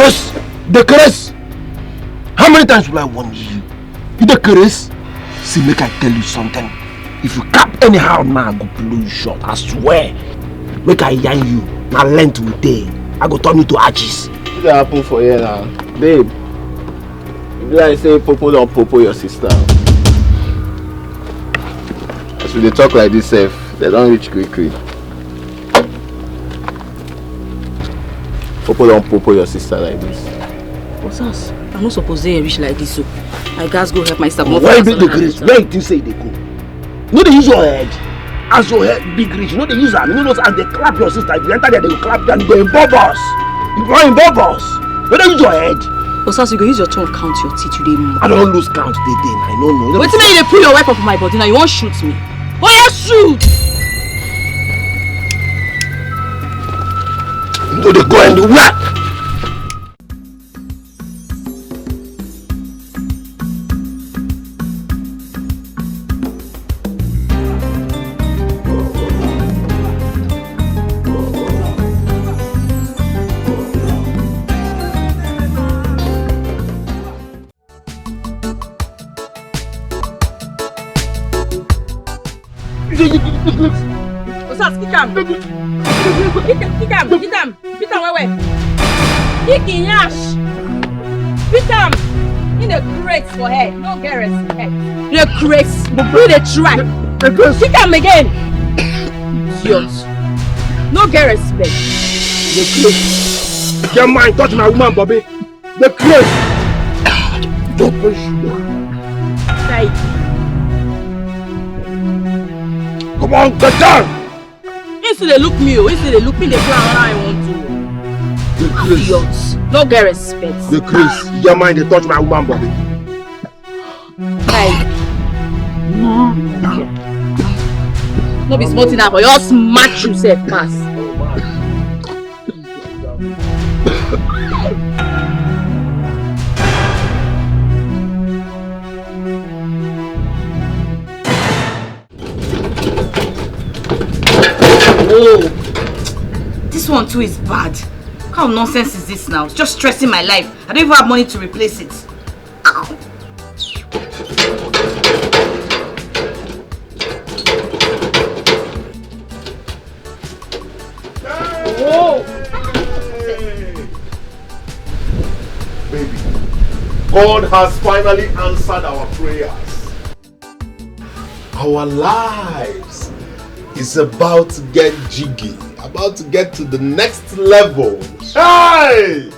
Chris! The Chris! How many times will I warn you? You the Chris? See, make I tell you something. If you cap anyhow now, I go blow you short. I swear. Make I yarn you. Now length with day. I go turn you to arches. What happen for you now? Babe. You be like say Popo don't Popo your sister. As we talk like this safe, they don't reach quickly. Popo don't Popo your sister like this. What's us? I'm not supposed to reach like this, so I guys go help my sister. Why big the Chris? Where you think say they go? No, they use your head. As your head big rich, no, they use them. You know, as they clap your sister, if you enter there, they will clap them, they involve us. You go involve us. No, they use your head. What's us? You go use your tongue count your teeth today. I don't lose count today, I don't know. Wait till you pull your weapon from my body now. You won't shoot me. Oh, yeah, shoot! No, they go and do what? What's up? Kick him! Beat him, wait. Kick him, Yash! Beat him! In the crates for head, no Garrett's head. The crates, but do the track. Kick him again! Idiot! No Garrett's head. The crates. Your mind touch my woman, Bobby. The crates. Don't push you. Come on, get down! Instead they look me, instead they look me, they plan I want to. The Chris. Idiots. No get respect. The Chris. Your mind, they touch my woman, Bobby. Hey. No be smart enough, but you all smash yourself fast. Oh, this one too is bad. What kind of nonsense is this now? It's just stressing my life. I don't even have money to replace it. Oh. Hey. Baby, God has finally answered our prayers. Our lives is about to get jiggy, about to get to the next level. Hey!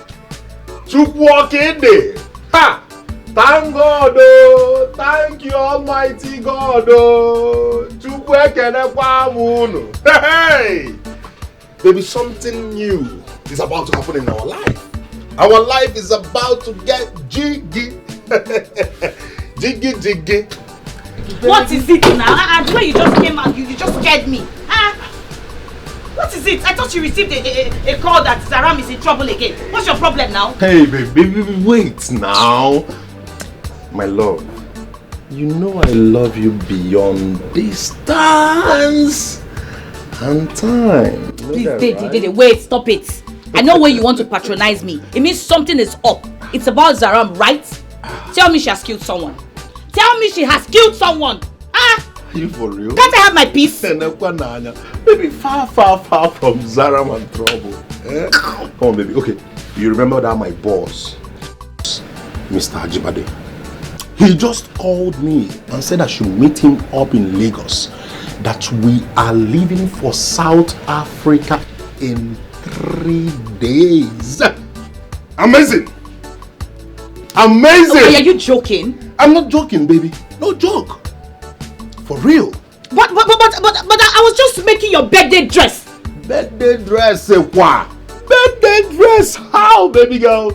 Chuk walking day. Ha! Thank God, oh! Thank you, Almighty God, oh! Chuk working Hey! Baby, something new is about to happen in our life. Our life is about to get jiggy. Jiggy. What is it now? The way you just came out, you just scared me. What is it? I thought you received a call that Zaram is in trouble again. What's your problem now? Hey, baby, wait now. My love, you know I love you beyond distance and time. Please, wait, stop it. I know when you want to patronize me. It means something is up. It's about Zaram, right? Tell me she has killed someone. Tell me she has killed someone. Are you for real? Can't I have my peace? Baby, far from Zaram and trouble. Eh? Come on, baby. Okay, you remember that my boss, Mr. Ajibade, he just called me and said I should meet him up in Lagos. That we are leaving for South Africa in 3 days. Amazing! Okay, are you joking? I'm not joking, baby. No joke. For real. But I was just making your birthday dress. Birthday dress, what? Birthday dress? How, baby girl?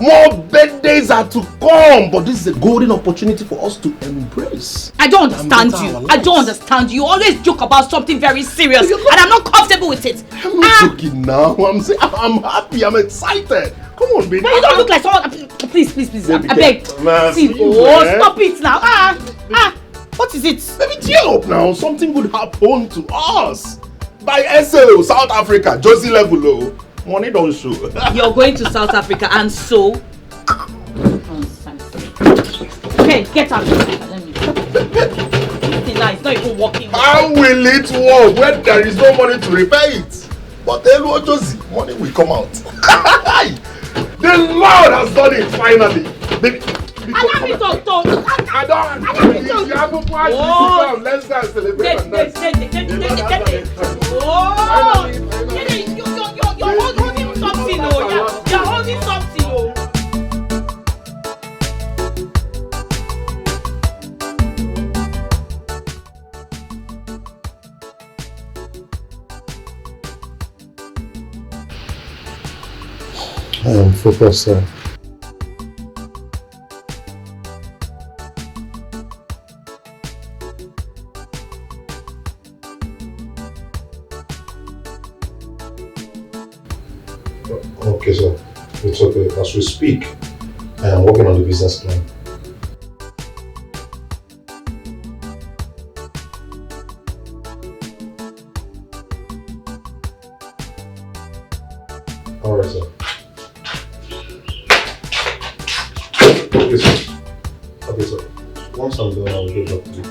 More birthdays are to come, but this is a golden opportunity for us to embrace. I don't understand you. I don't understand you. You always joke about something very serious, and I'm not comfortable with it. I'm not joking now. I'm saying I'm happy. I'm excited. Come on, baby. But you don't look like someone. Please. I beg. See, stop it now. What is it? Let me cheer up now. Something would happen to us. By SO, South Africa, Josie level. Money don't show. You're going to South Africa and so? Okay, get out. Let me. It's not even working. How will it work when there is no money to repair it? But money will come out. The Lord has done it finally. Allow me to talk. I don't. You have to pass this. Let's go and celebrate. Oh, you're holding something, oh. You're holding something, oh. I am focused, sir. Okay, sir. It's okay. As we speak, I am working on the business plan. Alright, sir. Okay, sir. Okay, sir. Once I'm done, I'll get back to you.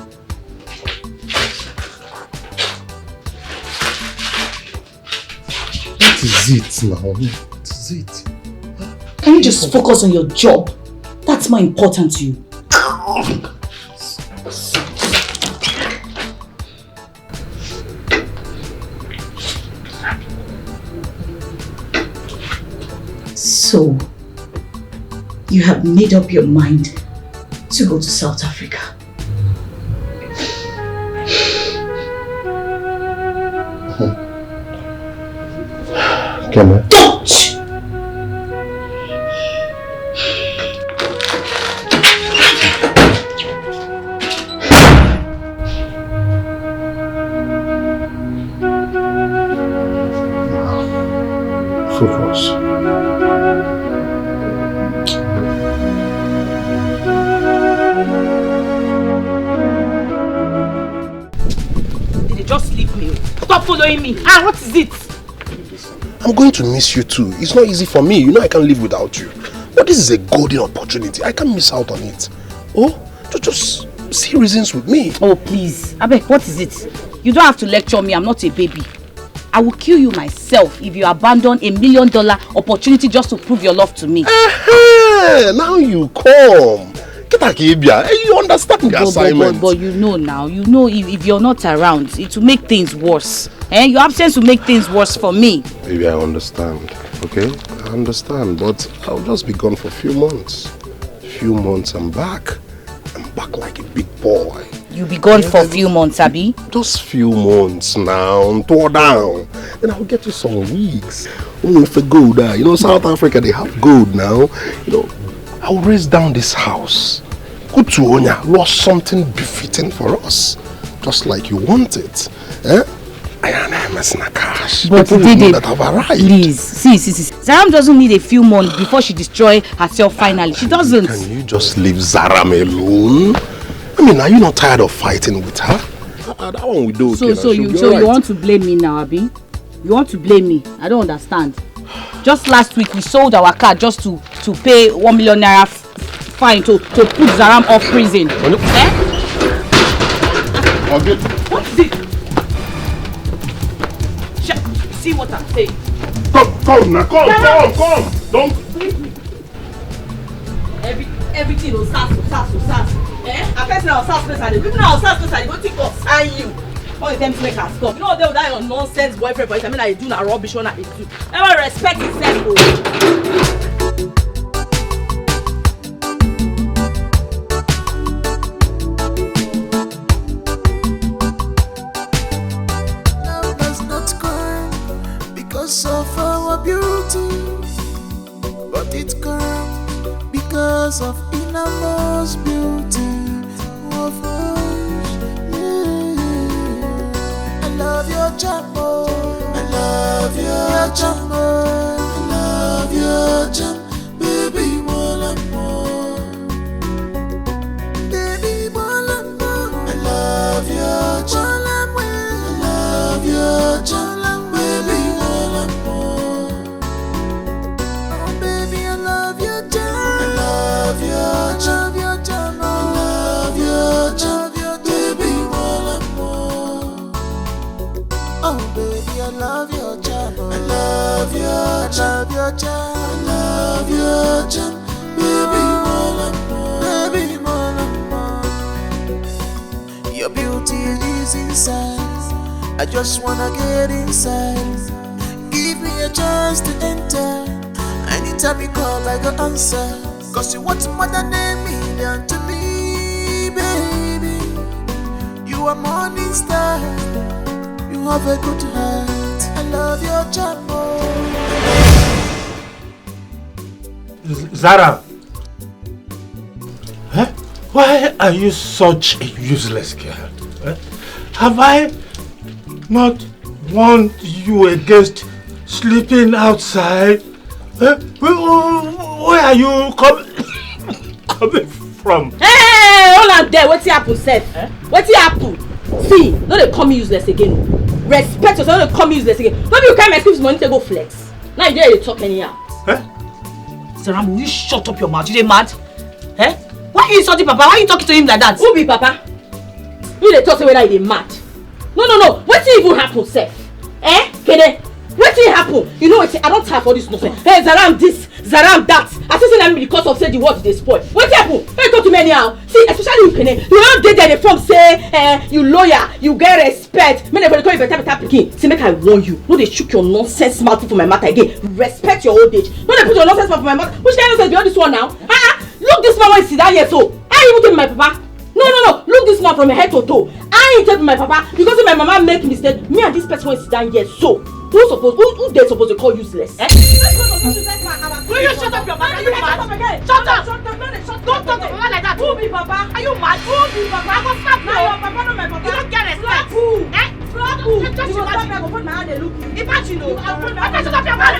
What is it now? What is it? Can you just focus on your job? That's more important to you. So, you have made up your mind to go to South Africa. Come on. Don't! Focus. Did they just leave me? Stop following me. What is it? I'm going to miss you too. It's not easy for me. You know I can't live without you. But this is a golden opportunity. I can't miss out on it. Oh, just see reasons with me. Oh, please. Abeg, what is it? You don't have to lecture me. I'm not a baby. I will kill you myself if you abandon $1 million opportunity just to prove your love to me. Now you come. You understand the assignment. But you know now, if you're not around, it will make things worse. Your absence will make things worse for me. Maybe I understand, okay? I understand, but I'll just be gone for a few months. I'm back. I'm back like a big boy. You'll be gone for a few months, Abby? Just few months now, tore down. Then I'll get you some wigs. If a gold, South Africa, they have gold now. I'll raise down this house. Go to Onya, lost something befitting for us. Just like you want it. I am messing a cash. But Dede, that have arrived. Please, see. Zaram doesn't need a few months before she destroys herself finally. She doesn't. Can you just leave Zaram alone? I mean, are you not tired of fighting with her? That one we do. So you want to blame me now, Abi? You want to blame me? I don't understand. Just last week we sold our car just to pay 1 million naira fine to put Zaram off prison. What is it? See what I'm saying? Come now, come. Don't. Everything will sass. I first now sass place and people now sass place and they go think of sign you. All the time to make us stop. You know they will die on nonsense boyfriend for it. I mean I do na rubbish one I do. Never respect yourself. Of our beauty, but it's gone because of Immerse beauty of us. I love your jam, I love your jam, I love your jam, baby, more and more, baby, more and more. I love your jam, I love your jam. love your charm, love your charm, baby more, baby more. Your beauty is inside. I just wanna get inside. Give me a chance to enter. Anytime you call, I go answer. Cause you want more than a million to me, baby. You are morning star. You have a good heart. I love your charm. Zara, why are you such a useless girl? Have I not warned you against sleeping outside? Where are you coming from? Hey, hold on there. What's happen, Seth? What's happen? See, don't they call me useless again. Respect yourself, don't they call me useless again. Don't you carry my excuse money to go flex. Now you dare you talk anyhow. Saram, will you shut up your mouth? You mad? Why are you insulting Papa? Why are you talking to him like that? Who be Papa? You dey talk whether you dey mad. No. What even happen, Seth? Kede? What happen? You know what? I don't have all this nonsense. Hey, Zaram this, Zaram that. I say them because of say the word they spoil. What happen? Hey, talk to me anyhow. See, especially you, Kene. You don't get there from say, you lawyer, you get respect. Me never call you better pikin. See, make I warn you. No, they shook your nonsense mouth for my matter again. Respect your old age. No, they put your nonsense mouth for my mouth. Which kind of nonsense beyond this one now? Look this man when he sit down here so. I even tell my papa. No. Look this man from head to toe. I ain't tell my papa because if my mama make mistake, me and this person when sit down here so. Who they supposed to call useless? Will you shut up your mouth? Are you mad? Shut up! Don't talk to mama like that. Who be papa? Are you mad? Who be papa? I go slap you. Your papa not my papa. You don't get respect. Who? Slap who? You go slap me. I go put my hand and look you. Imagine you. I can't shut up your mouth.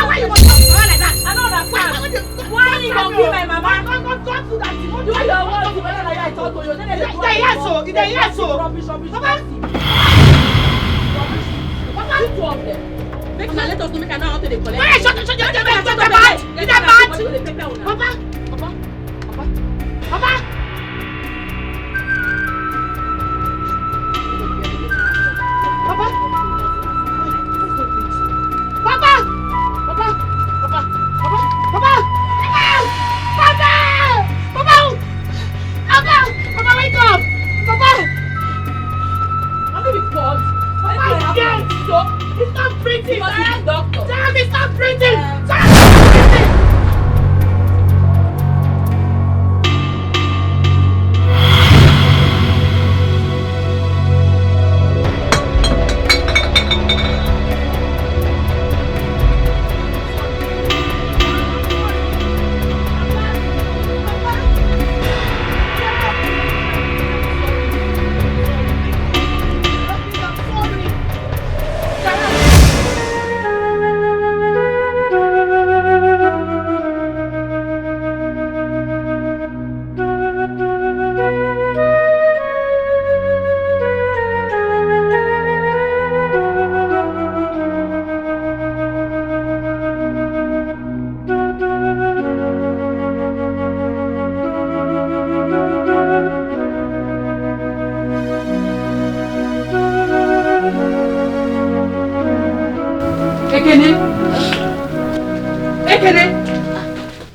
Why you want to talk to mama like that? I don't understand. Why you don't give my mama? Don't do that. Do your work. I talk to you. Yes, so. Rubbish. Papa, you two of them. Make let us know. Make I know how to collect. Wait, shut up, Papa. Wake up! Papa! I'm gonna be called. Papa, it's not breathing! Damn, it's not breathing!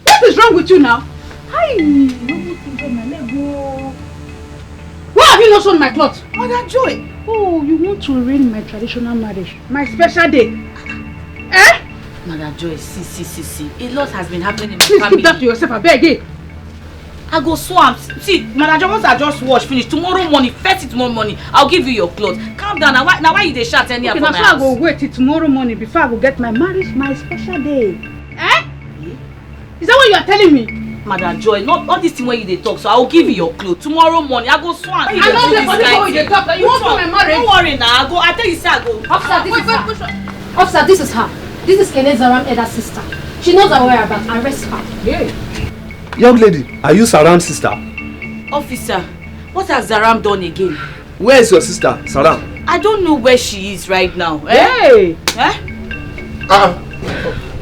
What is wrong with you now? Why have you not shown my clothes? Mother Joy! Oh, you want to ruin my traditional marriage, my special day. Mother Joy, see. A lot has been happening in the family. Please keep that to yourself, I beg you. I go swamp. See, Mother Joy, once I just wash finish, tomorrow morning, first tomorrow morning, I'll give you your clothes. Calm down. Now why you dey shout anyhow for my house? I go wait till tomorrow morning before I go get my marriage, my special day. Is that what you are telling me? Mother Joy, not all this thing when you dey talk, so I will give you your clothes. Tomorrow morning, I go swamp. I know the way you dey talk, you want for my marriage. Don't worry now, I tell you say I go. Officer, this is her. This is Kene Zaram Eda's sister. She knows our whereabouts. Arrest her. Yeah. Young lady, are you Zaram's sister? Officer, what has Zaram done again? Where is your sister, Zaram? I don't know where she is right now. Hey!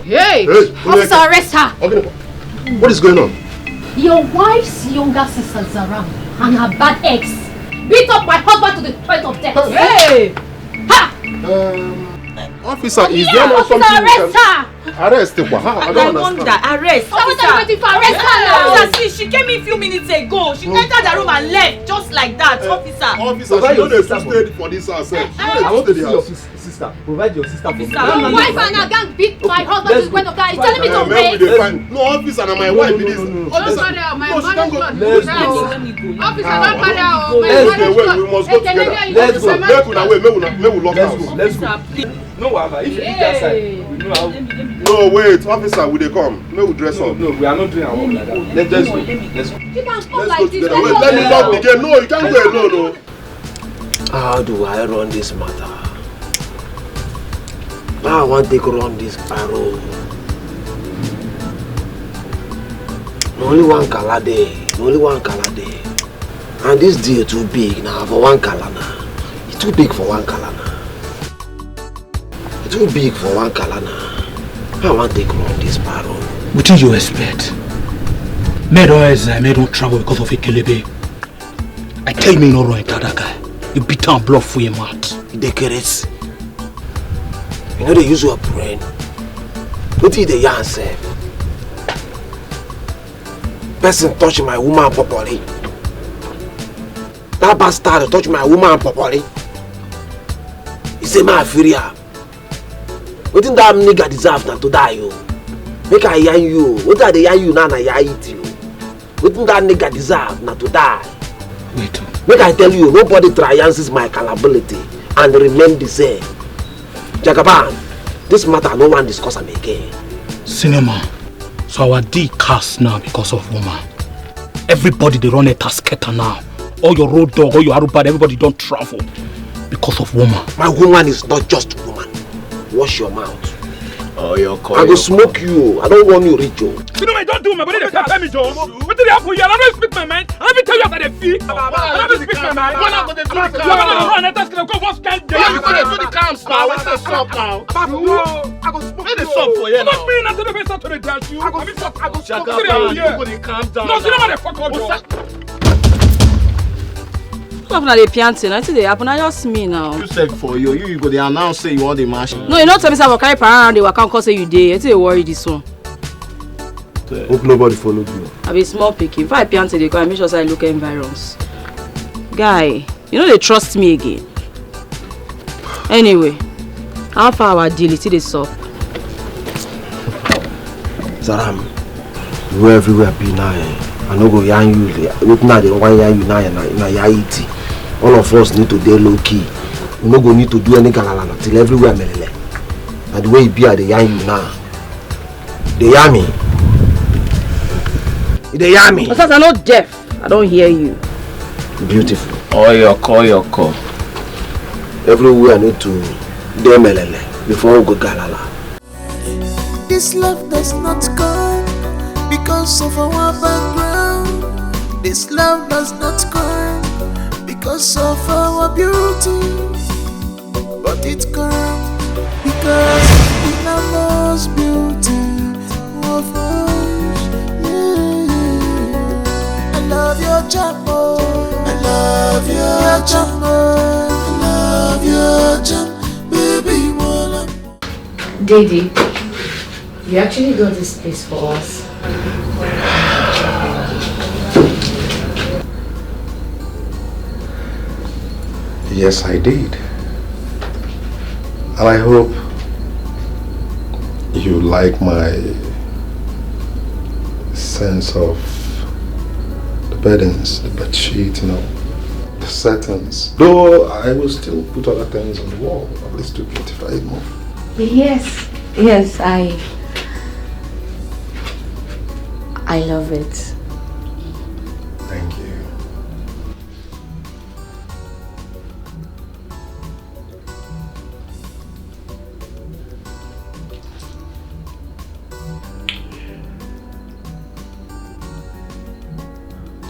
Hey! Officer, arrest her. Okay. What is going on? Your wife's younger sister Zaram and her bad ex beat up my husband to the point of death. Hey! Officer, is there not something arrest her! Arrest her? I don't understand. Arrest. Officer, waiting for arrest her now! Officer, see, she came in a few minutes ago. She entered the room and left just like that. Officer, Officer, she don't stay for this herself. I want to see your sister. Provide your sister for me. Your wife and her gang beat my husband to the point of that. He's telling me to pay. No, officer, and my wife it is. Officer, no, she can't go. Let's go. Officer, don't carry her. We must go together. Let's go. Make we lock house. Let's go. No, Ava, if you eat outside, we know how. No, wait, officer, will they come? May we dress up? No, we are not doing our work like that. Let's go. Let's go. You can't come Let's like go this. together. Wait, let me lock the gate. No, you can't go alone, no. How do I run this matter? How I want to run this barrel. Only one color there. And this deal too big now for one color now. It's too big for one color now. It's too big for one color now. I want to run this barrel. What did you expect? May don't travel because of a kelebe. I tell you, no run into that guy. You beat and bluff for your mouth. They carrots. You know they use your brain. What is the yarn say? Person touch my woman properly. That bastard touch my woman properly. He say my furia. What did that nigga deserve not to die you? Make I yarn you. What are they yarn you now? I eat you. What did that nigga deserve not to die? Wait. Make I tell you, nobody triumphs my capability and remain the same. Jagaban, this matter no one discuss am again. Cinema. So our D cast now because of woman. Everybody they run a tasketa now. All your road dog, all your arubad, everybody don't travel because of woman. My woman is not just woman. Wash your mouth. Oh, your call. I go smoke you. I don't want you rich, Joe. You know I don't do my body. They can't tell me, Joe. What did they happen here? I don't speak my mind. I don't tell you after they feel. I don't speak my mind. You're not going to do the camp. You're going to run. That's going to go. What's kind of day? You're going to do the camps now. What's the sub now? I go smoke the sub for you now. I'm not being at the best to the dance. You. I go smoke. Shut up. You're going to calm down. No, you know what the fuck Joe. Stop now the pianting. I see they happen. I just me now. You said for you. You go there announce say you want the machine. No, you not tell me say I will carry around. They will come cause say you dey. I say you worry this one. Hope nobody followed you. I be small picky. If I pianting, they go and make sure I look at environs. Guy, you know they trust me again. Anyway, how far our deal is this up? Zaram, you everywhere be now. I no go yarn you. Look now, they want yarn you now. Na yaiti. All of us need to dey low key. We no go need to do any galalana till everywhere melele. And the way you be at the yarn you now. They yarn me. They yarn me. Because I'm not deaf. I don't hear you. Beautiful. Oh, your call. Everywhere I need to dey melele before we go galala. This love does not come because of our background. This love does not come because of our beauty. But it comes because of the most beauty of us. Yeah. I love your jumbo. I love your jumbo. I love your jumbo. Baby, wanna. Daddy, you actually got this place for us. Yes, I did. And I hope you like my sense of the beddings, the bedsheet, you know, the curtains. Though I will still put other things on the wall, at least to beautify it more. Yes, I love it. Thank you.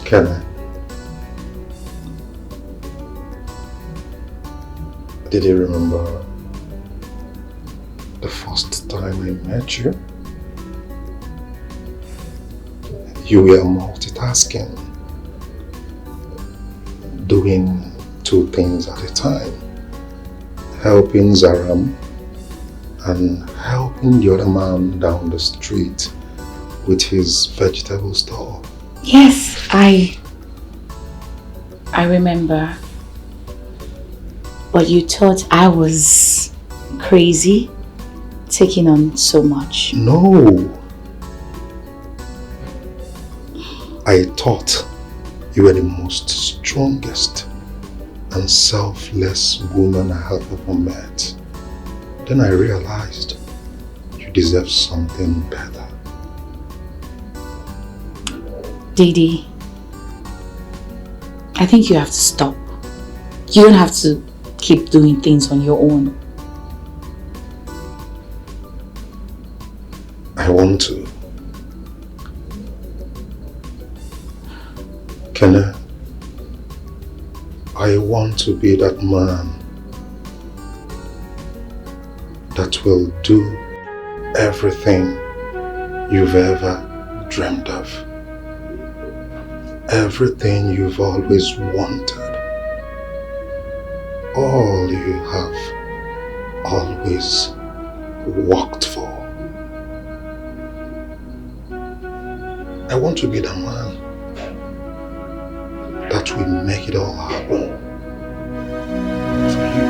Can I? Did you remember the first time I met you? You were multitasking, doing two things at a time. helping Zaram and helping the other man down the street with his vegetable store. Yes, I remember. But you thought I was crazy, taking on so much. No. I thought you were the most strongest and selfless woman I have ever met. Then I realized you deserve something better. Didi, I think you have to stop. You don't have to keep doing things on your own. I want to. Kenna, I want to be that man that will do everything you've ever dreamed of. Everything you've always wanted. All you have always worked for. I want to be the man that will make it all happen for you.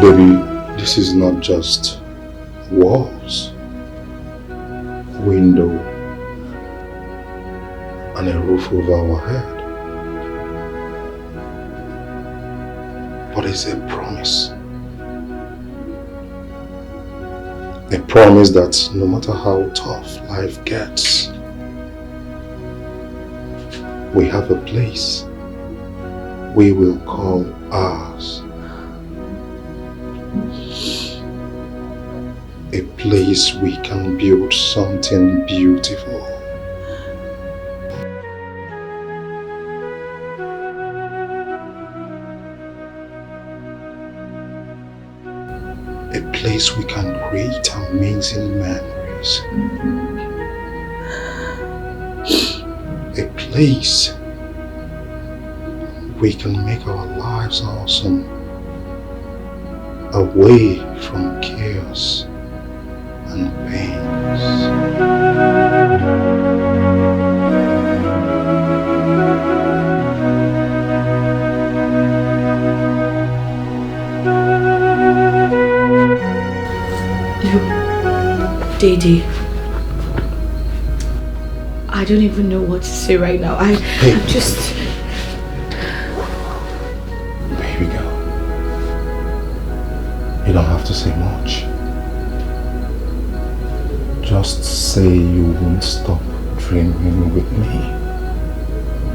Baby, this is not just walls, window, and a roof over our head. But it's a promise. A promise that no matter how tough life gets, we have a place we will call ours. A place we can build something beautiful. A place we can create amazing memories. A place we can make our lives awesome, away from chaos and pains. Didi, I don't even know what to say right now. I'm just... Baby girl, you don't have to say much. Just say you won't stop dreaming with me.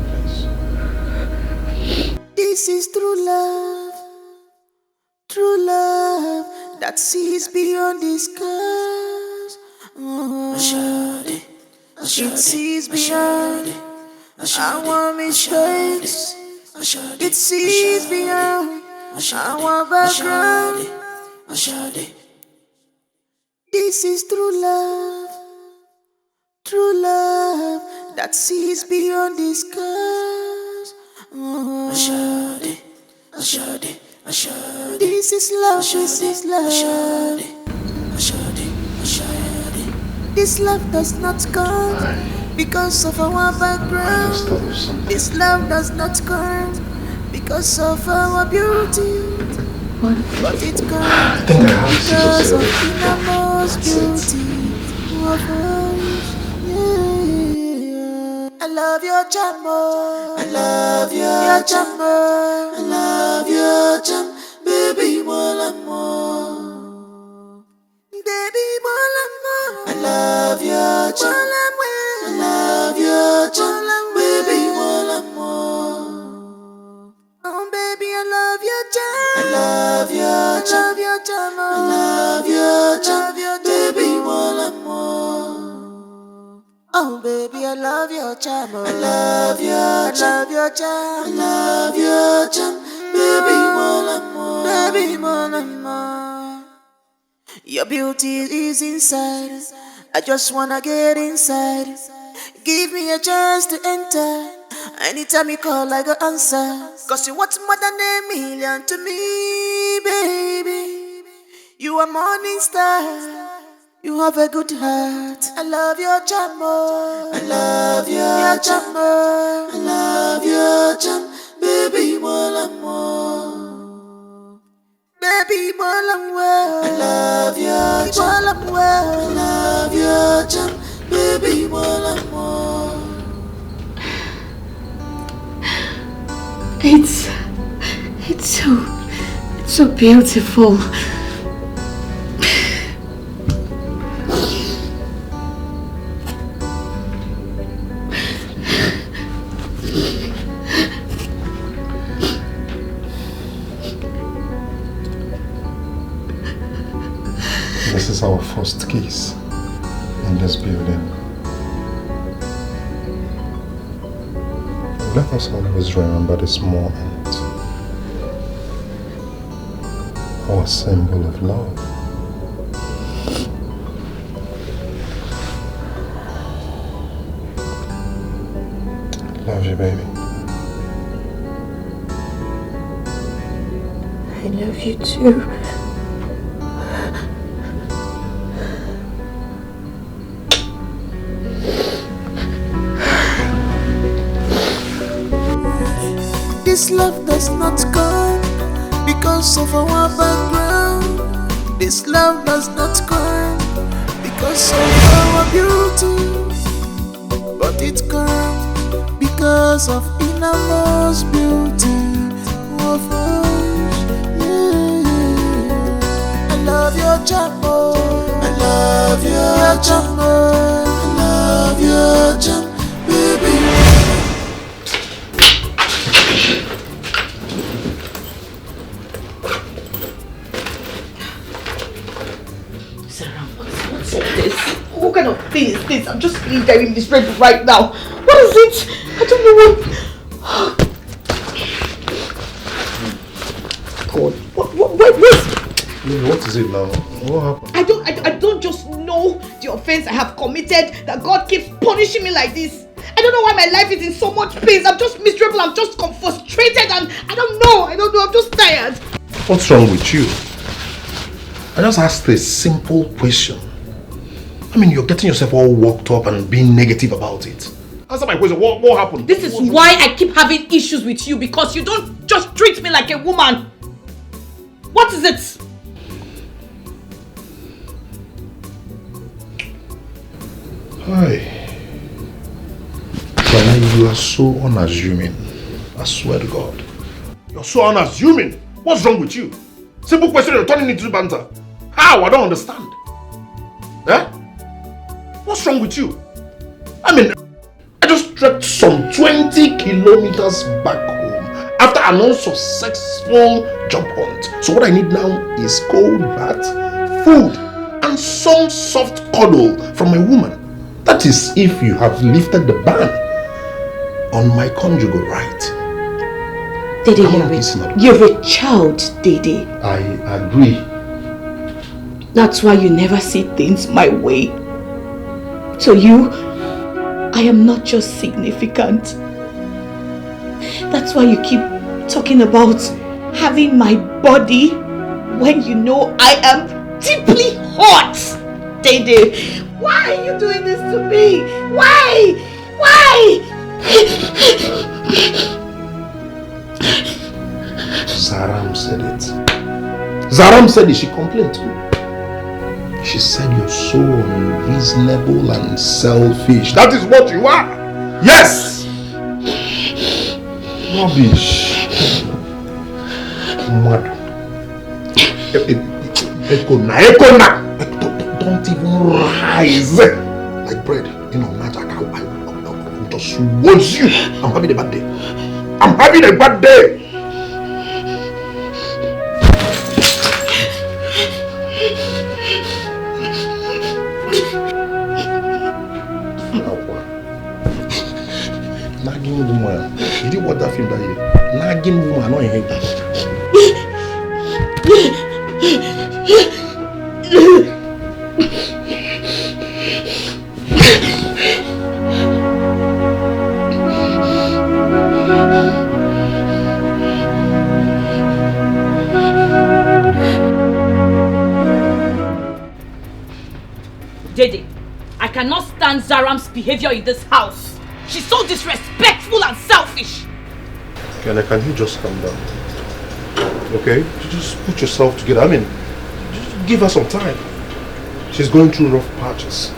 Please. This is true love that sees beyond the skies. It sees beyond our mistakes. It sees beyond our background. This is true love that sees beyond the skies. This is love. This love does not come because of our background. This love does not come because of our beauty. But it comes because of innermost beauty of us. Yeah. I love your charm, I love your charm, I love your charm, baby, more and more. Baby, more and more. I love your charm, I love your charm, baby, more and more. Oh, baby, I love your charm. I love your charm, I love your charm, baby, more and more. Oh, baby, I love your charm. I love your charm, I love your charm, baby, more and more, baby, more and more. Your beauty is inside. I just wanna get inside. Give me a chance to enter. Anytime you call, I go answer. Cause you want more than a million to me, baby. You are morning star. You have a good heart. I love your charmo. I love your charmo. I love your charm. Baby, more and more. Baby, more and more. I love your charm. I love your charm. Baby, more and more. It's so beautiful. This is our first kiss in this building. Let us always remember this moment, our symbol of love. Love you, baby. I love you too. This love does not come because of our background. This love does not come because of our beauty, but it comes because of Immerse beauty of us. Yeah. I love your charmo. I love your charmo. I love your charm, baby. What kind of thing is this? I'm just feeling very miserable right now. What is it? I don't know what. God, what is it now? What happened? I don't just know the offense I have committed that God keeps punishing me like this. I don't know why my life is in so much pain. I'm just miserable. I'm just frustrated, and I don't know. I'm just tired. What's wrong with you? I just asked a simple question. I mean, you're getting yourself all worked up and being negative about it. Answer my question. What happened? This is why I keep having issues with you, because you don't just treat me like a woman. What is it? Hi. Bana, you are so unassuming. I swear to God. You're so unassuming. What's wrong with you? Simple question, you're turning into banter. How? I don't understand. Eh? What's wrong with you? I mean, I just trekked some 20 kilometers back home after an unsuccessful job hunt. So what I need now is cold bath, food, and some soft cuddle from a woman. That is if you have lifted the ban on my conjugal right. Dede, you're a child, Dede. I agree. That's why you never see things my way. To you, I am not just significant. That's why you keep talking about having my body when you know I am deeply hot. Dede, why are you doing this to me? Why? Zaram said it. Zaram said it. She complained too. She said you're so unreasonable and selfish. That is what you are. Yes. Rubbish. Mad. Ekona. Don't even rise like bread. You know, magic. I just want you. I'm having a bad day. I'm having a bad day. Nagging woman. You did what that film that year? Nagging woman, not in here. JJ, I cannot stand Zaram's behavior in this house. She's so disrespectful and selfish. Can you just calm down? Okay? You just put yourself together. I mean, just give her some time. She's going through rough patches.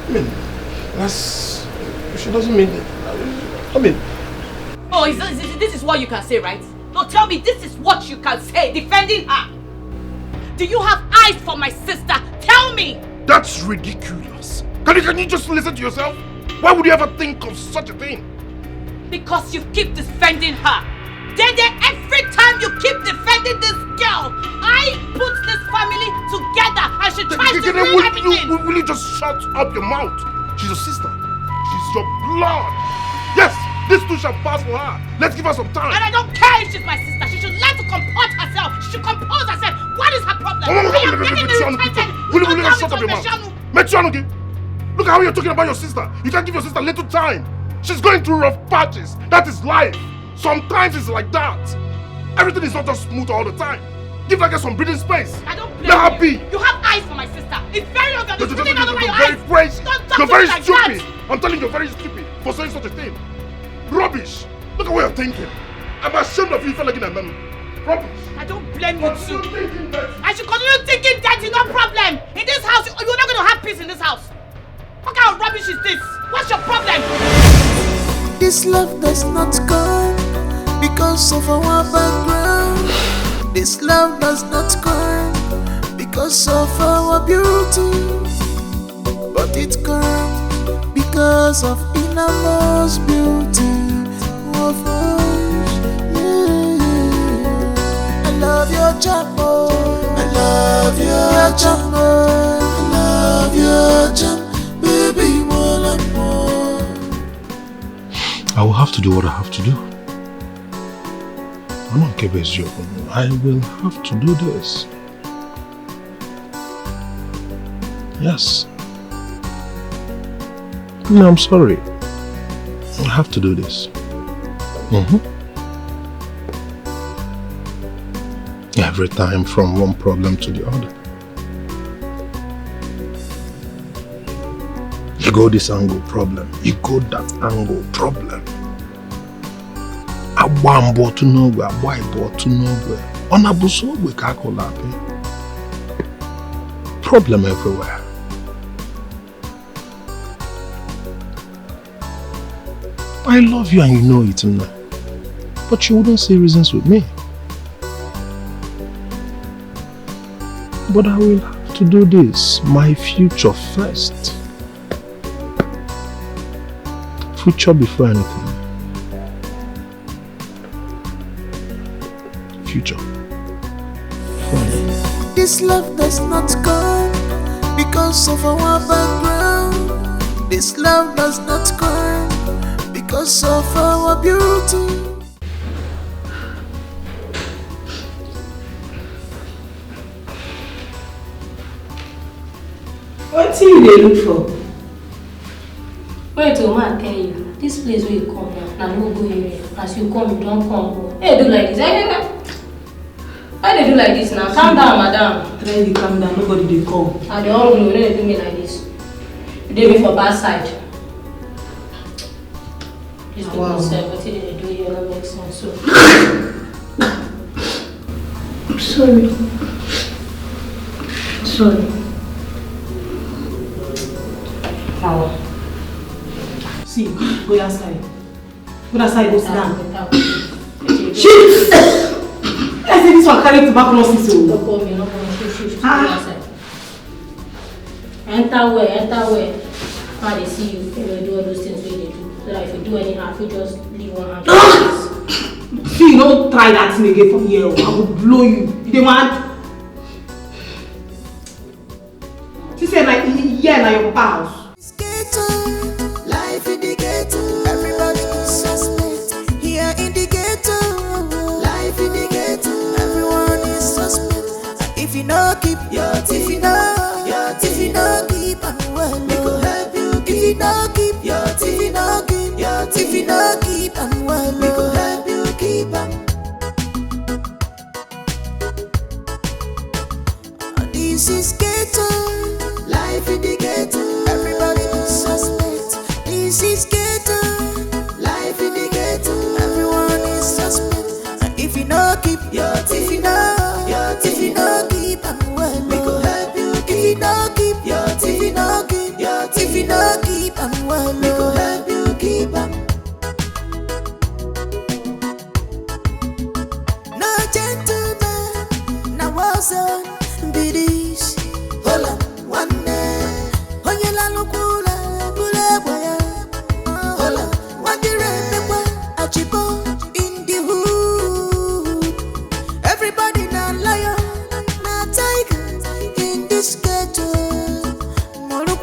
I mean, she doesn't mean it. I mean... Oh, this is what you can say, right? No, tell me, this is what you can say, defending her. Do you have eyes for my sister? Tell me! That's ridiculous. Can you just listen to yourself? Why would you ever think of such a thing? Because you keep defending her. Dede, every time you keep defending this girl, I put this family together and she tries to ruin everything. Will you just shut up your mouth? She's your sister. She's your blood. Yes, this too shall pass for her. Let's give her some time. And I don't care if she's my sister. She should learn to comport herself. She should compose herself. What is her problem? I am getting irritated. Will you shut up your mouth? Mechanugi, look at how you're talking about your sister. You can't give your sister little time. She's going through rough patches. That is life. Sometimes it's like that. Everything is not just smooth all the time. Give her some breathing space. I don't blame Let her you. be. You have eyes for my sister. It's very obvious. You're very crazy. You're very stupid. I'm telling you, you're very stupid for saying such a thing. Rubbish. Look at what you're thinking. I'm ashamed of you for looking at them. Rubbish. I don't blame you too. I should continue thinking dirty, no problem. In this house, you're not going to have peace in this house. What kind of rubbish is this? What's your problem? This love does not come because of our background. This love does not come because of our beauty, but it comes because of innermost beauty of us. Yeah. I love your charm, I love your charm, I love your charm, baby, more and more. I will have to do what I have to do. I'm not Kebe's job. I will have to do this. Yes. No, I'm sorry. I have to do this. Every time from one problem to the other. You go this angle, problem. You go that angle, problem. Abambo to nowhere, boy to nowhere. On a buso we kakolapi. Problem everywhere. I love you and you know it now. But you wouldn't say reasons with me. But I will have to do this. My future first. Future before anything. Future. This love does not come because of our background. This love does not come because of our beauty. What do you look for? Wait till man tell you. This place where you come now, no go area. As you come, you don't come. Hey, do like this. Why they do like this now? Calm down, madam. Try to calm down. Nobody they come. And they all know they do me like this. You do me for bad side. This do myself, but they do you don't make sense. So. I'm sorry. Sorry. Power. See, go outside. Go outside, go sit down. Shit! I said this one carry tuberculosis. No call me, no call me. Shoot. Go outside. Enter where? How they see you, they will do all those things they do. So that if you do anyhow, if you just leave one hand. See, don't try that thing again from here. I will blow you. You dey mad? She said like, yeah, like your pals. Life in the ghetto, everybody is suspect. Here in the ghetto, life in the ghetto, everyone is suspect. If you know keep your teeth, if you know keep and well, we go help you. If you know keep your teeth, if you know keep your teeth, if you know keep and well, we go help you keep and. This is ghetto, life in the ghetto.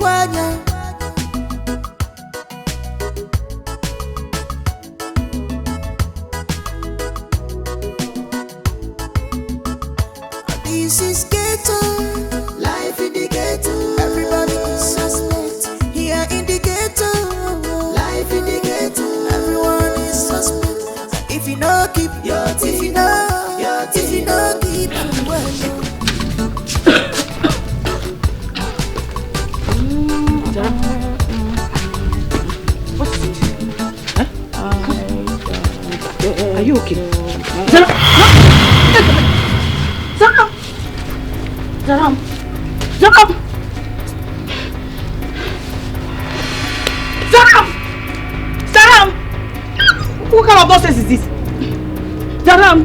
wanya. This is ghetto, life in the ghetto. Everybody is suspect here in the ghetto. Life in the ghetto, everyone is suspect. If you know, keep your teeth. If you know, keep them well. What's it? Huh? Are you okay? Zaram! What kind of nonsense is this? Zaram!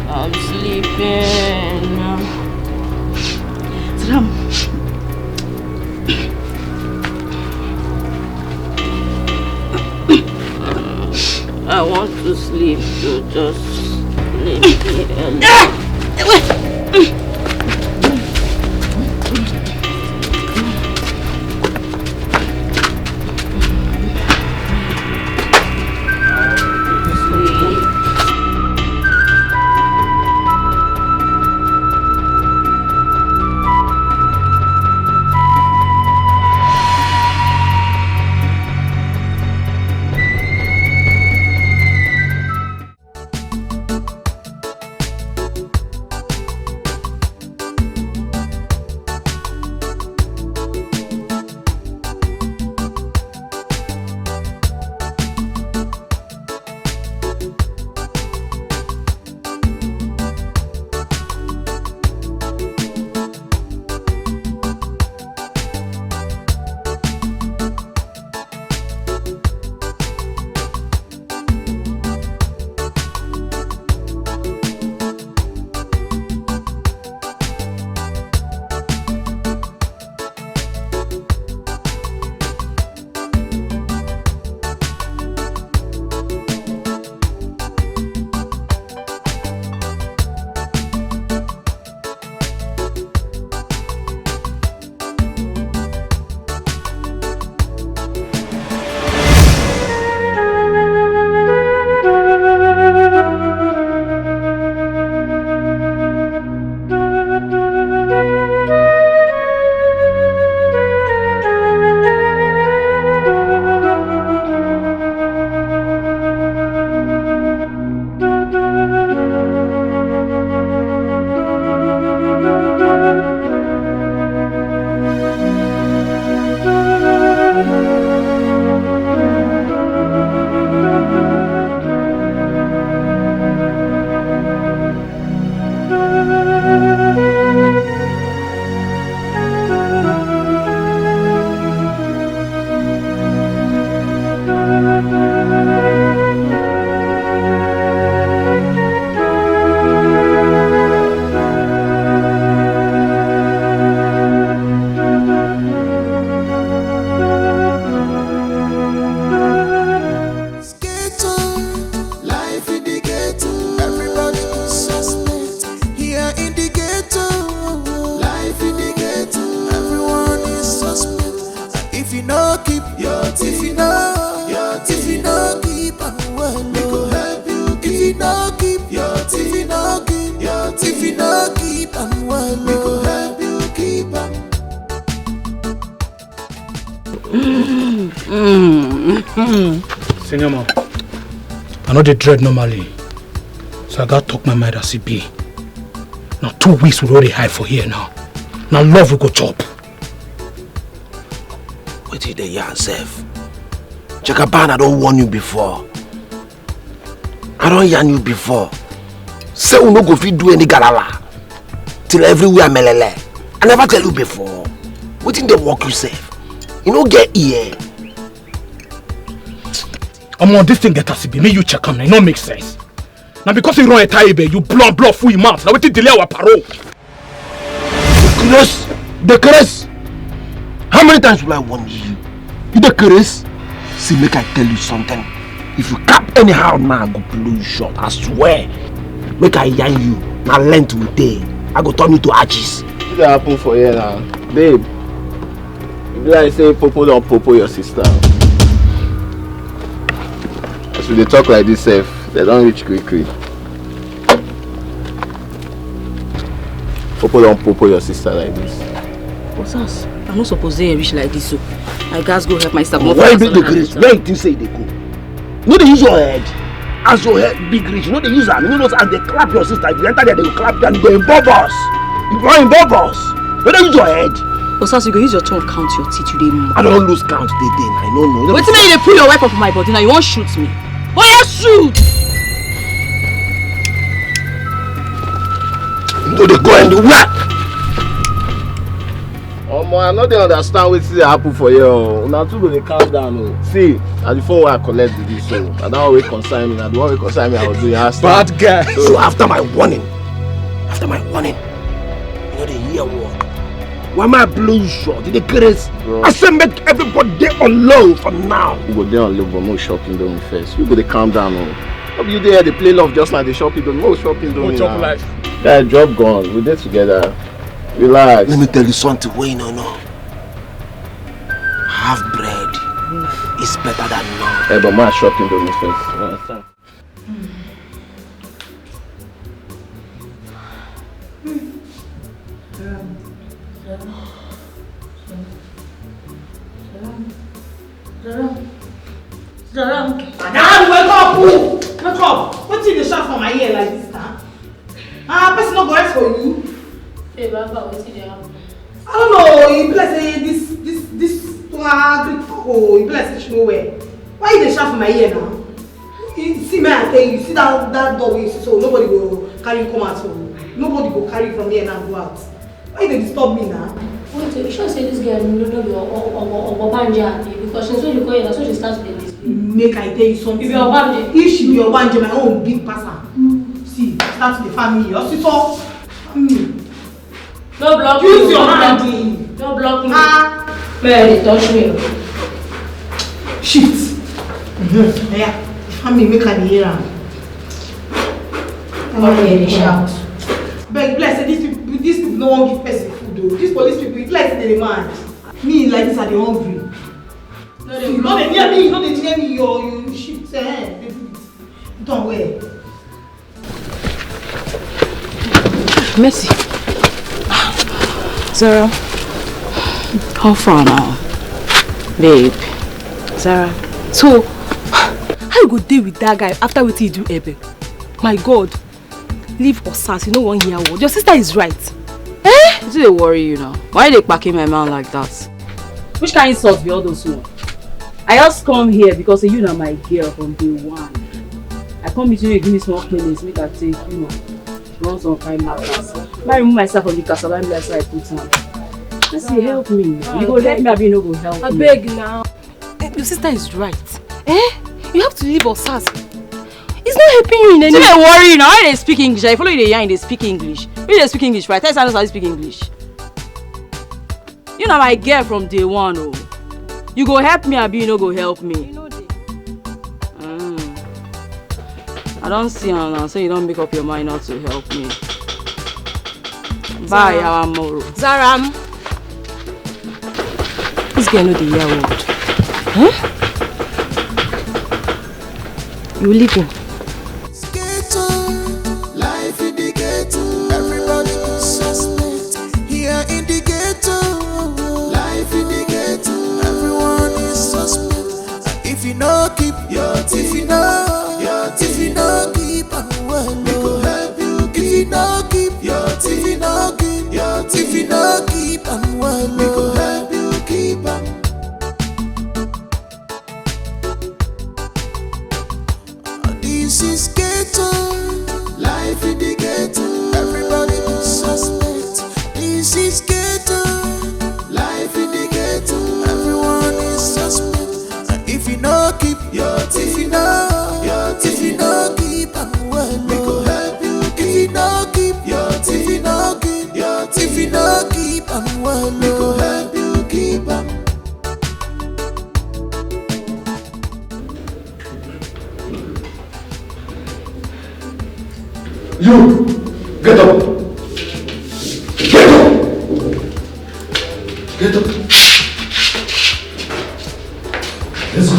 I'm sleeping. Zaram! I want to sleep, so just leave me alone. Senior man, I know they dread normally, so I gotta talk my mind as it be. Now 2 weeks we already hide for here now. Now love we go chop. What did they yourself? Jagaban, I don't warn you before. I don't yarn you before. Say we no go fit do any galala till everywhere melele. I never tell you before. What did they walk yourself? You no get here. On this thing get us be me you check on, it no make sense. Now because you run a tie you blow full mouth. Now we delay our parole. The curse. How many times will I warn you? You the curse? See, make I tell you something. If you cap anyhow now, I go blow you short. I swear. Make I yarn you. Now length will day. I go turn you to arches. What happen for you now? Babe, Like say popo don't popo your sister. As we dey talk like this safe, they don't reach quickly. Popo don't popo your sister like this. What's us? I'm not supposed to reach like this, so I guys go help my sister. Why big the grace? Where you think say they go? No, they use your head. As your head big reach, no, they use them. You know, as they clap your sister, if you enter there, they will clap and go involve us. You go involve us. No, they use your head. Osas, you go use your tongue count your teeth today. I don't lose count today. I don't know. Wait till you pull your weapon for my body now. You won't shoot me. Oh, yeah, shoot! No, they go and do what? I know they understand what is happen for you. Now two go they calm down. See, at the phone where I collect the this, so I don't always consign me. I don't always consign me. I will do it. Bad guy. So after my warning, you know they hear what? Why am I blow you short? Did they grace? I say make everybody on low for now. You go there on low, but no shopping doing first. You go they calm down. How you there? They play love just like the shopping doing. No shopping doing. No life. Yeah, job gone. We did together. Relax. Let me tell you something way you don't know. Half bread is better than none. Hey, but my shopping doing first. You understand? Madam, wake up! Wake up! What's in the shot for my ear like this now? Person not going for you. Hey, Baba, what's in the house? I don't know. You bless this Greek fuck. You bless it nowhere. Why you the shot for my ear now? You see me, I tell you. See that door you see, so nobody go carry you come out from. Nobody go carry you from here and go out. Why they disturb me now? Wait, you sure say this girl no be Obanja because since when you go here, that's when she starts playing this game. Make I tell you something. If you're Obanja, if she be Obanja, my own big person. See, start the family. Your sister, family. Don't block me. Use your hand. Don't block me. Man, touch me. Shift. Yeah, family make her hear am. Okay, shout. Beg, bless these people no wan give person food though. These police people, it's like they demand. Me like this, I dey hungry. No, they no dey near me. No dey near me. You shift. They do it. Don't wear. Mercy. Zara, how far now? Babe. Zara. So, how you go deal with that guy after what he do, Ebe? My God. Leave Osas, you know one year old. Your sister is right. Eh? Does they worry you now? Why are they packing my man like that? Which kind of insult be all those ones? I just come here because you know my girl from day one. I come with you, give me small cleanings, make her take, you know, run some kind matters. I remove myself from the castle, I'm like, I put on. I say, help me. You go let me, I be no go help me. I beg now. Your sister is right. Eh? You have to leave Osas. It's not helping you in any way. Don't worry now. Why they speak English? I follow you the yarn, they speak English. When they speak English, right? Tell us how to speak English. You know my girl from day one, oh. You go help me, Abi, you no go help me. You know I don't see her now, so you don't make up your mind not to help me. Bye, our moro. Zaram. This girl know the year old. Huh? You leave him. Life in the ghetto, everybody is suspect. Here in the ghetto, life in the ghetto, everyone is suspect. And if you know keep your teeth, if you know keep on well, we go help you. If you know keep your teeth, if you know keep your teeth, if you know keep on well, we go help you keep on. This is ghetto, life in the ghetto, everybody is suspect. This is ghetto, life in the ghetto, everyone is suspect. And if you know keep your teeth, if you know keep on well, we go help you. If you know keep your teeth, if you know keep your teeth, if you know keep on well, we go help you keep on. You, get up. Get up. Get up. Let's go.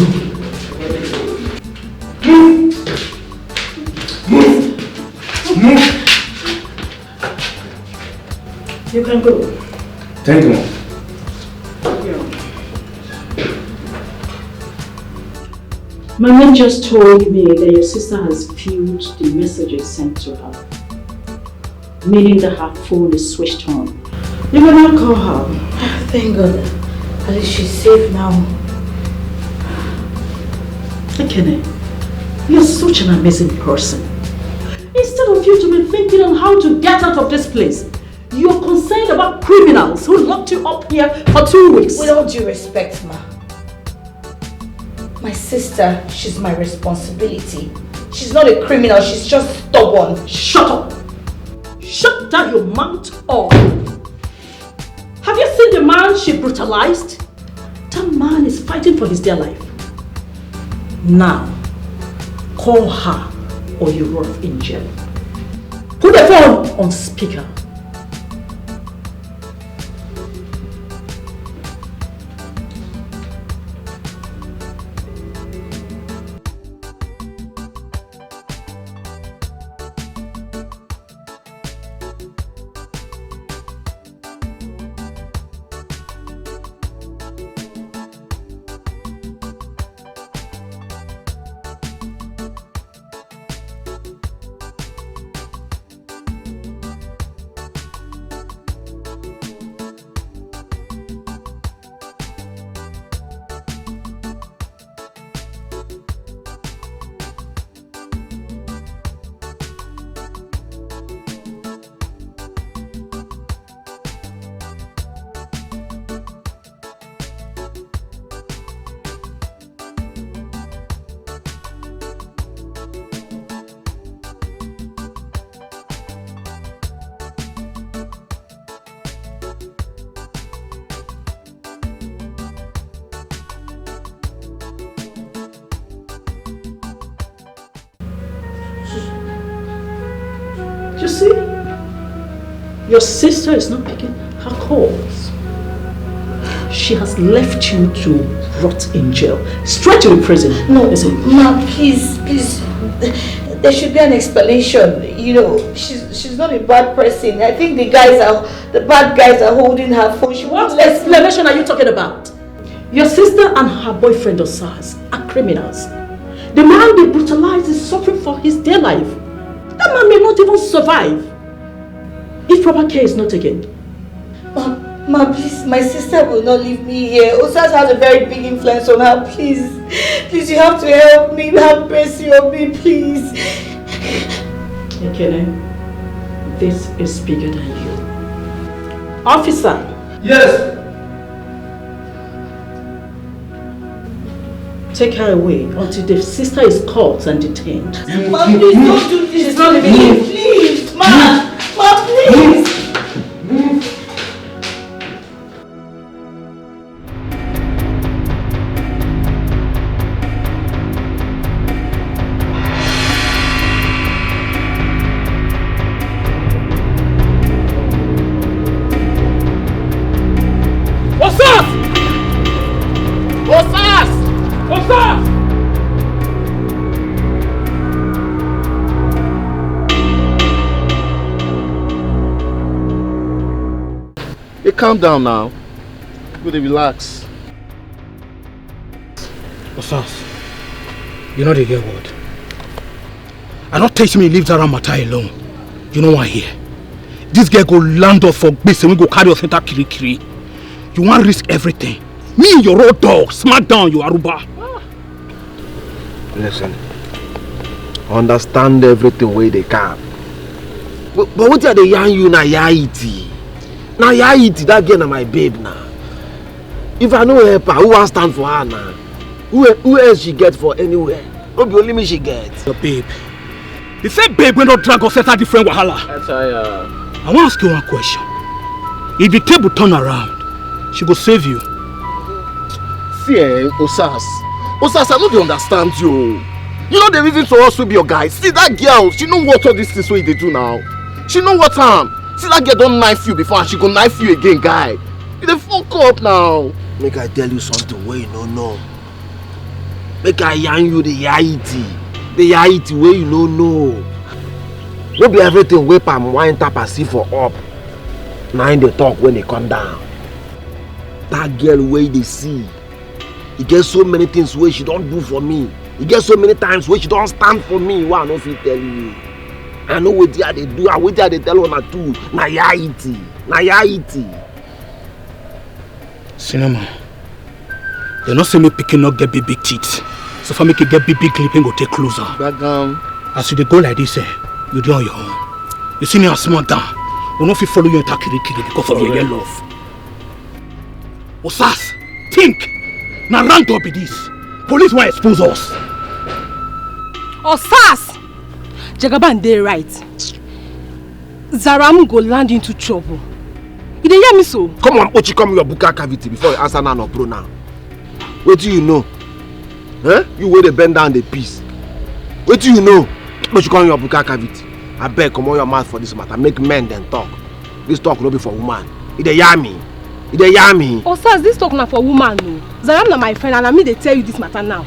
Move! Move! Move! You can go. Thank you, Mom. My man just told me that your sister has viewed the messages sent to her, meaning that her phone is switched on. You will not call her. Thank God. At least she's safe now. Ekene, you're such an amazing person. Instead of you to be thinking on how to get out of this place, you're concerned about criminals who locked you up here for 2 weeks. With all due respect, ma. My sister, she's my responsibility. She's not a criminal, she's just stubborn. Shut up! Shut down your mouth or... Have you seen the man she brutalized? That man is fighting for his dear life. Now, call her or you rot in jail. Put the phone on speaker. You see, your sister is not picking her calls. She has left you to rot in jail, straight to the prison. No, ma, please. There should be an explanation. You know, she's not a bad person. I think the bad guys are holding her phone. What explanation are you talking about? Your sister and her boyfriend Osas are criminals. The man they brutalized is suffering for his dear life. That man may not even survive if proper care is not taken. Ma, please, my sister will not leave me here. Osas has a very big influence on her. Please, you have to help me. Have mercy on me, please. Ekene, this is bigger than you. Officer. Yes. Take her away until the sister is caught and detained. Ma, please don't do this. She's not leaving me. Please, ma, please. Calm down now. Go to relax. Osas, you know the girl word. I don't teach me leave that matter alone. You know why here? This girl go land us for base and we go carry us into Kirikiri. You want to risk everything. Me and your road dog, smack down you Aruba. Listen, understand everything where they can. But what are they yarn you na yaiti? Now yaiti that girl na my babe now. If I know help her, who will stand for her now? Who else she get for anywhere? Not be only me she gets. Your babe. The same babe will not drag us a different wahala. I want to ask you one question. If the table turn around, she will save you. See, Osas, I don't understand you. You know the reason for us to be your guys. See that girl, she know what all these things what they do now. She know what time. See that girl don't knife you before and she go knife you again, guy. You dey fuck up now. Make I tell you something where you don't know. Make I yarn you the yaiti. The yaiti where you no know. No be everything wey palm wine tap as if for up. Now in the talk when they come down. That girl where they see. He gets so many things where she don't do for me. He gets so many times where she don't stand for me. Why I no fit tell you? I know what they do. I wait they tell her too. Na yaiti. Na yaiti. Cinema. They not say me picking not get big teeth. So for me to get big clipping go take closer. As you dey go like this, you do on your own. You see me as small down. We no fit follow you into kiri because of your love. Osas, think. Now rank up with this. Police will expose us. Osas! Jagaban dey right. Zaram go land into trouble. You dey hear me so? Come on, Ochi, come your buka cavity before you answer now no pronoun. What do you know? Huh? You wait to bend down the piece. What do you know? But you come your buka cavity. I beg, come on your mouth for this matter. Make men then talk. This talk will be for woman. It dey hear me. It dey hear me. Osas, this talk na for woman no. Zaram na my friend and I mean they tell you this matter now.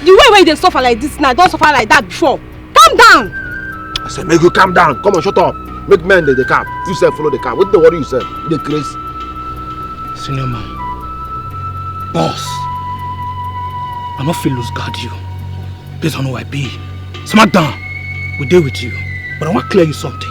The way where they suffer like this now, don't suffer like that before. Calm down. I said, make you calm down. Come on, shut up. Make men they calm. You said follow the calm. What the worry you said? The crazy. Senior man. Boss. I not feel lose guard you. Based on who I be. Smack down. We deal with you. But I want to clear you something.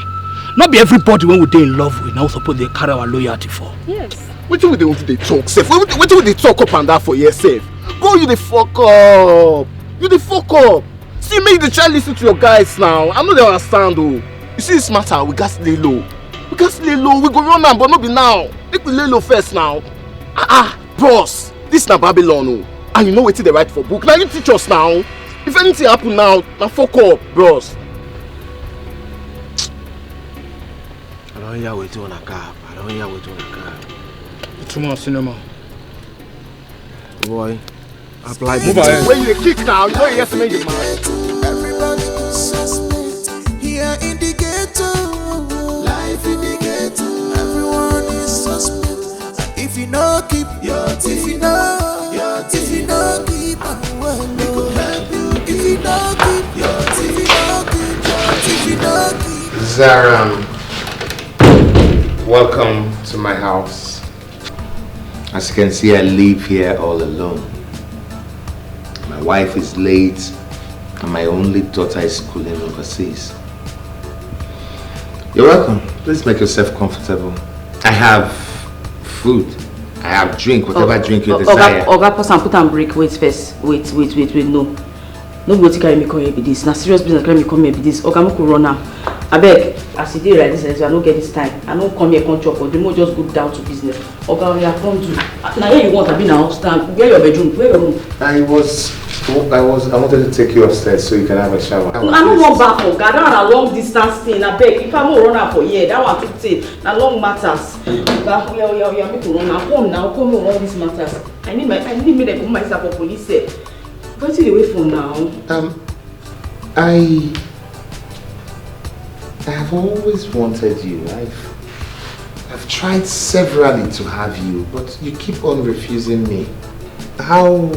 Not be everybody when we dey in love with now suppose they carry our loyalty for. Yes. What do they want to talk, Seth? What do they talk up and down for yourself? Go you the fuck up. You the fuck up. See me the child listen to your guys now. I know they understand though. You see this matter, we got lay low. We got lay low. We go run am, but not be now. Make we lay low first now. Bros. This na Babylon oh. And you know what they write for book. Now you teach us now. If anything happen now, fuck up, bros. I don't hear what you on a cab. I don't hear what you on a cab. It's too much cinema. Boy, apply. Move ahead. When you kick now, you know you have to make it mad. Everybody is suspect here in the ghetto. Life in the ghetto. Everyone is suspect. If you know, keep your teeth. If you know, keep well, we could help you. If you know, keep your teeth. If you know, keep your teeth. If you know, keep. Zaram, welcome to my house. As you can see, I live here all alone. My wife is late and my only daughter is schooling overseas. You're welcome. Please make yourself comfortable. I have food. I have drink, whatever drink you desire. Oga, pause and put and break. Wait first. Wait. No. Nobody carry me come here be this. Na serious business carry me come here be this. Oga, make we run now. I beg, as you dey like this, I don't get this time. I don't come here, come chop, but the more just go down to business. Oga, we are come to. Now where you want to be now? Stand. Where your bedroom? Where your room? I wanted to take you upstairs so you can have a shower. I don't want back, Oga. That one a long distance thing. I beg, if I won't run out for here, that one too take. Na long matters. Oga, we are make to run now. Come on, all these matters. I need me to put myself for police. What's the way from now? I have always wanted you. I've tried severally to have you, but you keep on refusing me. How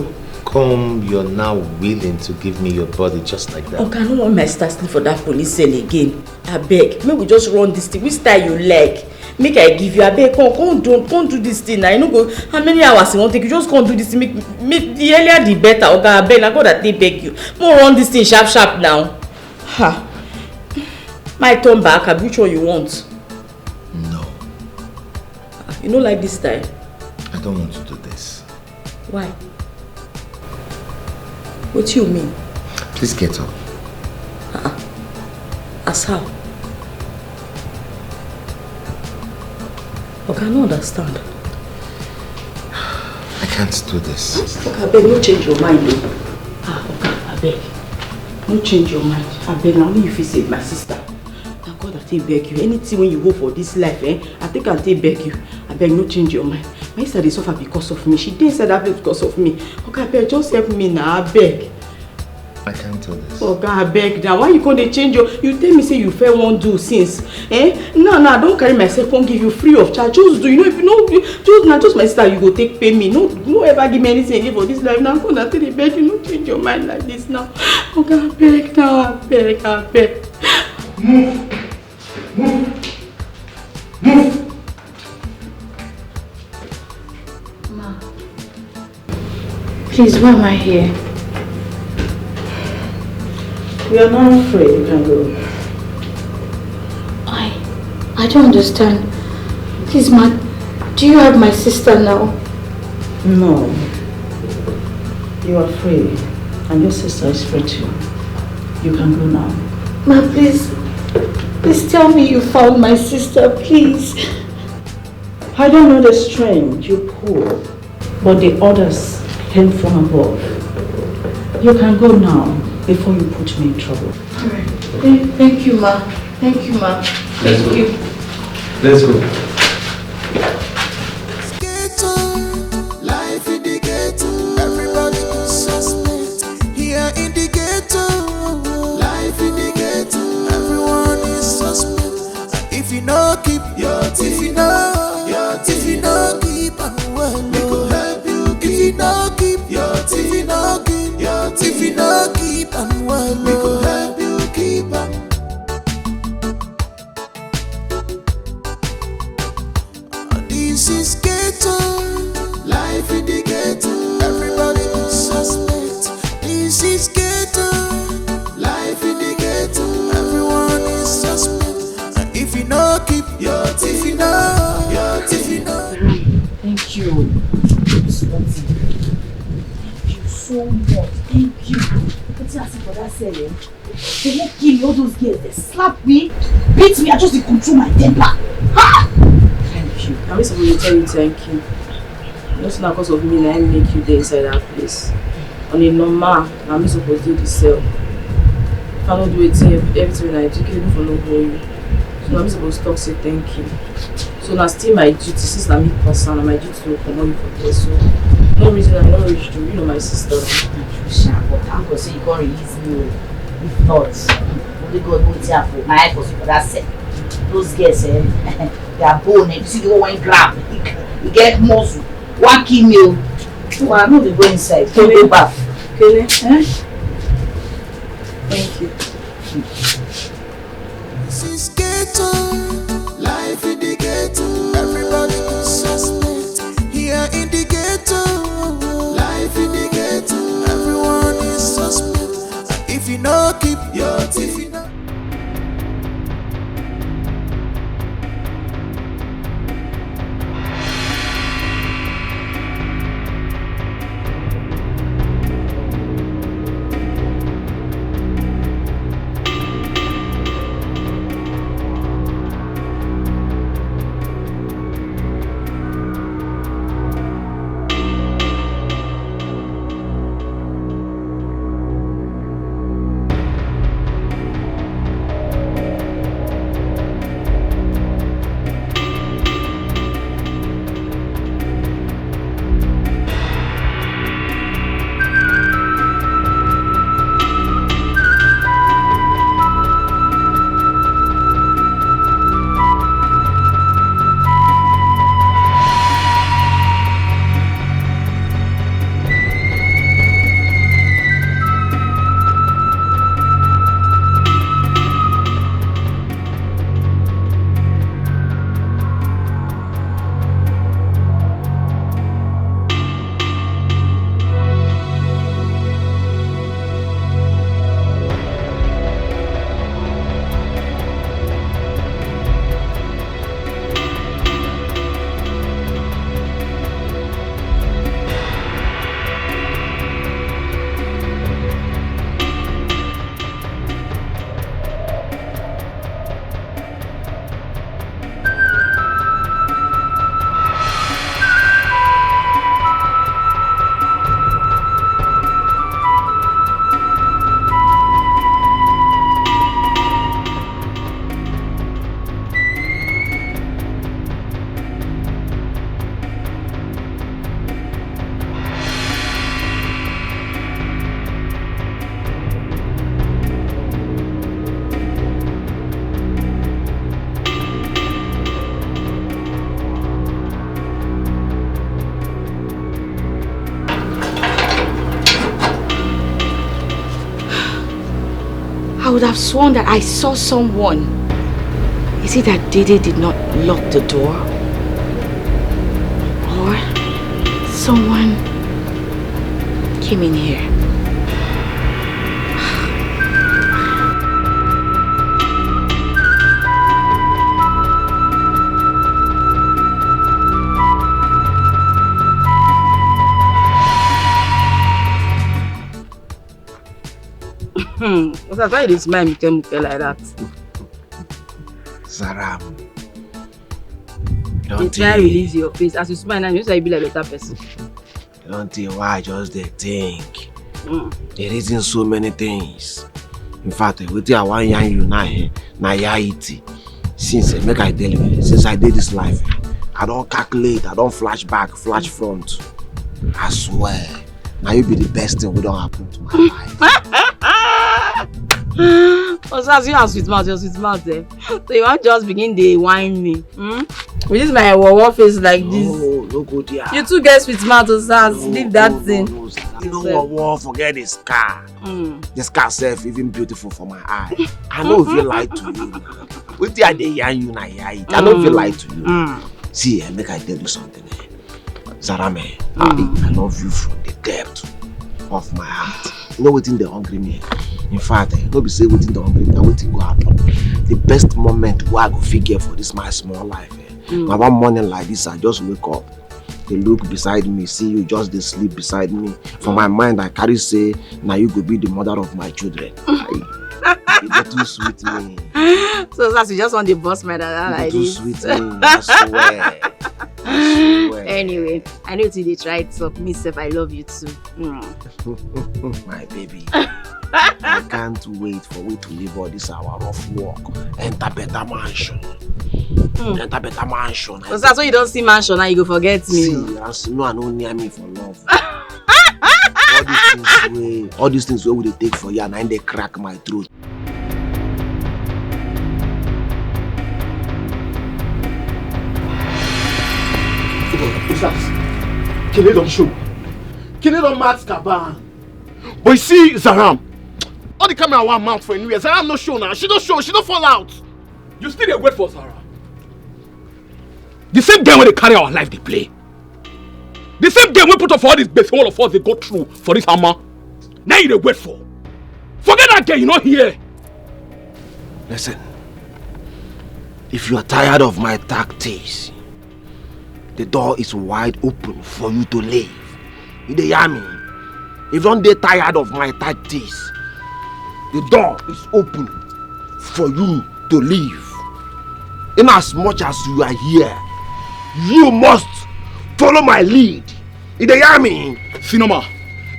come you're now willing to give me your body just like that? Okay, I don't want my start for that police cell again. I beg, make we just run this thing. Which style you like? Make I give you. I beg, come do this thing. I know go. How many hours you want take? You just can't do this thing. Make the earlier the better. Okay, I beg. I go that they beg you. More run this thing sharp now. Ha. My turn back. Which one you want? No. You don't like this style? I don't want to do this. Why? What do you mean? Please get up. As how? Okay, I don't understand. I can't do this. Okay, I beg, no change your mind though. Okay, I beg. No change your mind. I beg, now only if you save my sister. Thank God I take beg you. Anything when you go for this life, I think I'll take beg you. I beg, no change your mind. My sister they suffer because of me. She didn't say that because of me. Okay, I beg, just help me now, I beg. I can't do this. Oh God, I beg now. Why you can't change your... You tell me say you fair won't do since. No, don't carry myself, won't give you free of charge. Just do, if you know, just my sister, you go take pay me. No ever give me anything again for this life. Now I'm gonna tell you, beg you, don't change your mind like this now. Oh God, I beg now, I beg. Move. Ma, please, why am I here? We are not afraid, you can go. I don't understand. Please, Ma, do you have my sister now? No. You are free. And your sister is free too. You can go now. Ma, please tell me you found my sister, please. I don't know the strength, you're poor. But the orders came from above. You can go now before you put me in trouble. Alright. Thank you, Ma. Thank you, Ma. Let's go. You. Let's go. Ghetto, life in the ghetto. Everybody is suspect. Here in the ghetto, life in the ghetto. Everyone is suspect. If you know, keep your teeth. If you know, keep on well. We go help you. If you know, keep your teeth. If you know, keep your teeth. If you know, keep on well. We go help you keep on. This is ghetto, life in the ghetto. Everybody is suspect. This is ghetto, life in the ghetto. Everyone is suspect. And if you know, keep your teeth. If you know, your teeth. You know. Thank you. Thank you so much. Thank you. What's that for that selling? They won't kill all those girls. They slap me, beat me. I just control my temper. Ha! Thank you. I'm supposed to tell you thank you. Just not because of me, I make you there inside that place. On a normal, I'm supposed to do the sale. If I don't do it, everything I do, you for no you. So I'm supposed to talk, say thank you. So now still my duty, since I'm a person, my duty to come on for this. So no reason I don't reach to, my sister. But I'm going to say you can't release me. If not, only God will tell for my eye for that set. Those girls, they are bone. If you see the one grab, you get muscle. One kill meal. So I'm not going inside. Don't go back. Okay? Thank you. This is ghetto, life in the ghetto. Everybody is suspect. Here in the ghetto, life in the ghetto. Everyone is suspect. And if you know, keep your teeth. I would have sworn that I saw someone. Is it that Dede did not lock the door? Or someone came in here? What's why you smile muke like that? Zaram. You try release your face. As you smile now, you say you be like a better person. You don't think why I just they think. There isn't so many things. In fact, with I want you now, since make I tell you, since I did this life, I don't calculate, I don't flash back, flash front. I swear, now you be the best thing we don't happen to my life. Osas, you have sweet mouth, you're sweet mouth there. So you want just begin to whine me. With this my war face like this. No good here. You two get sweet mouth, Osas. Leave that thing. You know what? Forget the scar. The scar self even beautiful for my eye. I know if you lie to you. With the idea you na I know if you lie to you. See, make I tell you something. Zarame, I love you from the depth of my heart. You know what's in the hungry me. In fact, don't be say waiting the hungry me, waiting go happen. The best moment where I go figure for this my small life. Now one morning like this, I just wake up. They look beside me, see you just they sleep beside me. For my mind, I carry say, now you go be the mother of my children. You get too sweet me. So that's you just want the boss man like too this. Sweet me, I swear. Anyway, I know they tried to me self. I love you too. My baby. I can't wait for we to leave all this our rough work. Enter better mansion. Enter better mansion. So that's why you don't see mansion now you go forget me. See, no, I don't near me for love. all these things where they take for you and they crack my throat. Kele don't show. Kele don't match Kaban. But you see, Zaram, all the camera one mount for anywhere. Zaram no show now. She don't show. She don't fall out. You still dey wait for Sarah. The same game when they carry our life they play. The same game we put up for all this base all of us they go through for this hammer. Now you dey wait for. Forget that girl, you not here. Listen. If you are tired of my tactics, the door is wide open for you to leave. You dey hear me? If you don't get tired of my tactics, the door is open for you to leave. In as much as you are here, you must follow my lead. You dey hear me? Sinoma,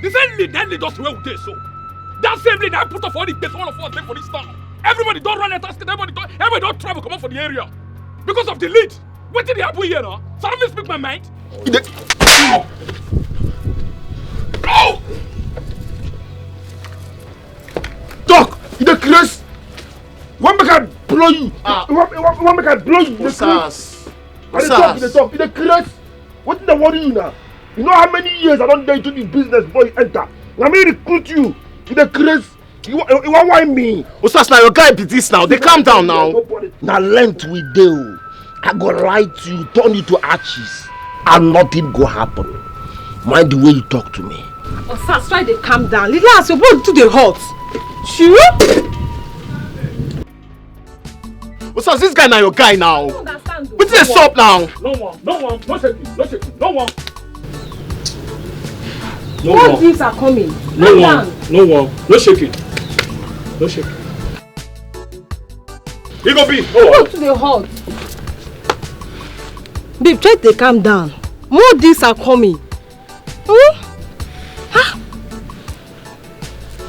the same lead that lead us to where we dey so. That same lead that put up all the base all of us there for this town. Everybody don't run a task, everybody don't travel come up for the area. Because of the lead. What did happen here now? So let me speak my mind. Oh! Doc, you the crazy. One make I blow you. One make I blow you. The crazy. The talk. You the crazy. What did I worry you now? You know how many years I don't dare to this business before you enter. Let me recruit you. You the crazy. You want why me? Osas, now your guy be this now. They calm down now. Now length we do. I go lie to you, turn you to ashes, and nothing go happen. Mind the way you talk to me. Osas, try to calm down. Little as you're both to the hot. Sure? Osas, this guy now your guy now. I don't understand. What's this up now? No one, no shaking, no one. What things are coming? No shaking. He go be. Go to the hot. Babe, try to calm down. More things are coming.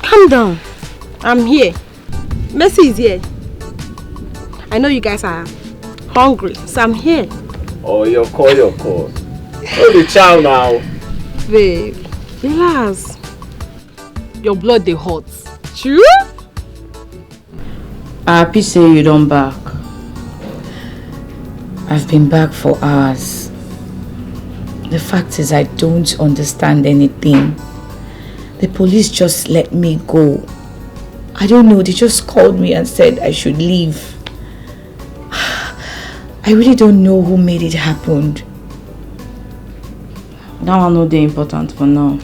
Calm down. I'm here. Mercy is here. I know you guys are hungry, so I'm here. Oh, your call. Oh, the child now. Babe, relax. Your blood they hot. True? I'm happy say you don't back. I've been back for hours. The fact is I don't understand anything. The police just let me go. I don't know, they just called me and said I should leave. I really don't know who made it happen. That one no dey important for now.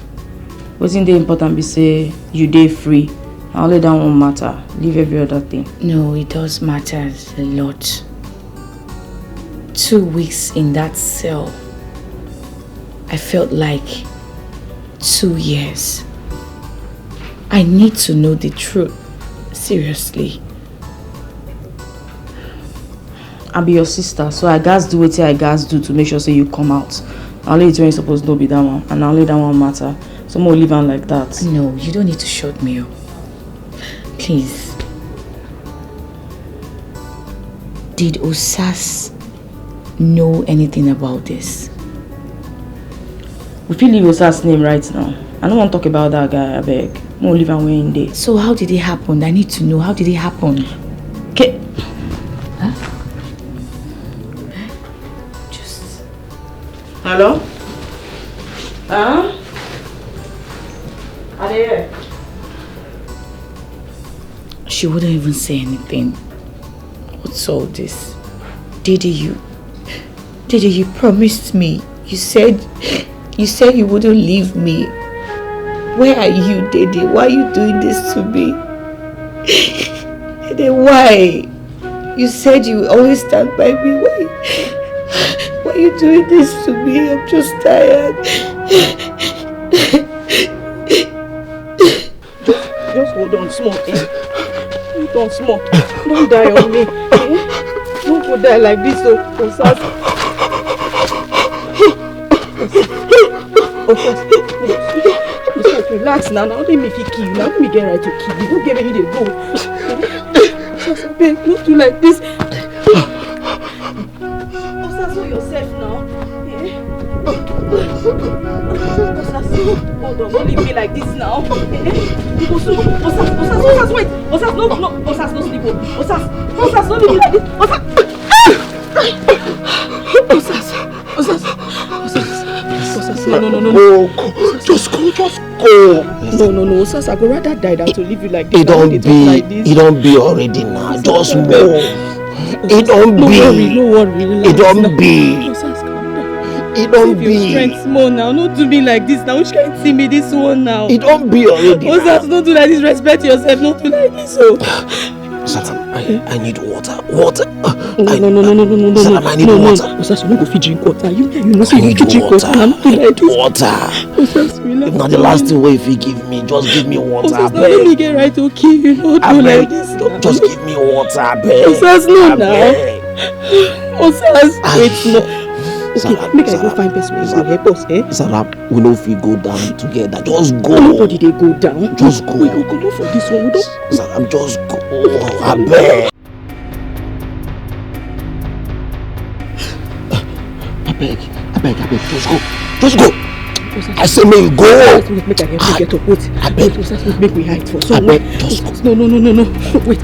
Wetin dey important be say you dey free. Na only that one matter. Leave every other thing. No, it does matter a lot. 2 weeks in that cell, I felt like 2 years. I need to know the truth. Seriously. I be your sister, so I gats do what I gats do to make sure say you come out. Only it's when you supposed to be that one, and only that one matter. So more leave on like that. No, you don't need to shut me up. Please. Did Osas know anything about this? We feel leave Osas' name right now. I don't want to talk about that guy, I beg. More leave and way in there. So how did it happen? I need to know. How did it happen? Okay. Hello? Are they here? She wouldn't even say anything. What's all this? Didi, you promised me. You said you wouldn't leave me. Where are you, Didi? Why are you doing this to me? Didi, why? You said you would always stand by me. Why are you doing this to me? I'm just tired. Just hold on small, eh? Hold on small. Don't die on me, eh? Don't go die like this, Osas. Osas, relax now. Now let me kill you. Now let me get right to kill you. Don't get me the go. Osas, babe, don't do like this. Osas, know yourself now. Osas, hold on, don't leave me like this now. Osas, wait. Osas, no, Osas, no sleep. Osas, don't leave me like this. Osas, no. Go. Just go. No, Osas, I go rather die than to leave you like this. It don't be already now. Just move. It don't be. No worry. It don't be. Osas, calm down. It don't Save your be. strength small now. Don't do me like this now. Which can't see me this one now. It don't be already. Osas, don't do like this. Respect yourself. Don't do like this. Salam, I need water. Water. No. Salam, I need water. Osas, you no go fit drink water. You know I say you need fit drink water. I'm not like this. Water. Osas, relax. If not the last thing way if you give me, just give me water. Osas, now let me get right to kill you. Don't do like this. Just give me water, I beg. Osas, no now. Osas, wait, no. Okay, make I go find person who go help us, eh? Salam, we know if we go down together. Just go. Nobody they go down. Just go. We don't go for this one. We don't. Salam, just go. I beg. I beg. Just go. I say may you go. Make I help you get up. Wait. I beg. Osas, make me hide for so I long. beg. Just go. No. Wait.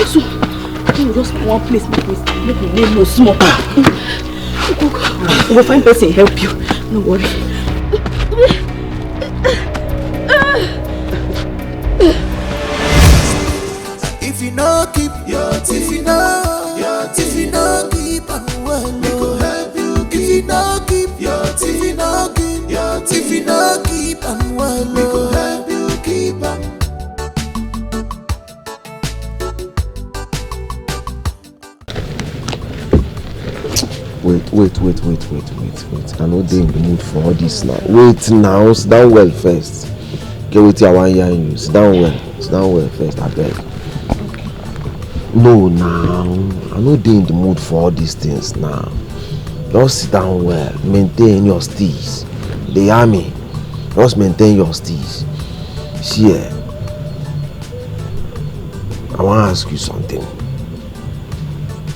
So, just one place, make me name no small. We'll find person help you. No worry. If you know keep your teeth, if you know keep and well, we go help you. If you know keep your teeth, if you know keep and well, we go help you keep and. Wait. I know they in the mood for all this now. Wait now, sit down well first. Get with your one year in you. Sit down well first, I beg. Okay. No, now. I know they in the mood for all these things now. Just sit down well. Maintain your steez. The army. Just maintain your steez. See, I want to ask you something.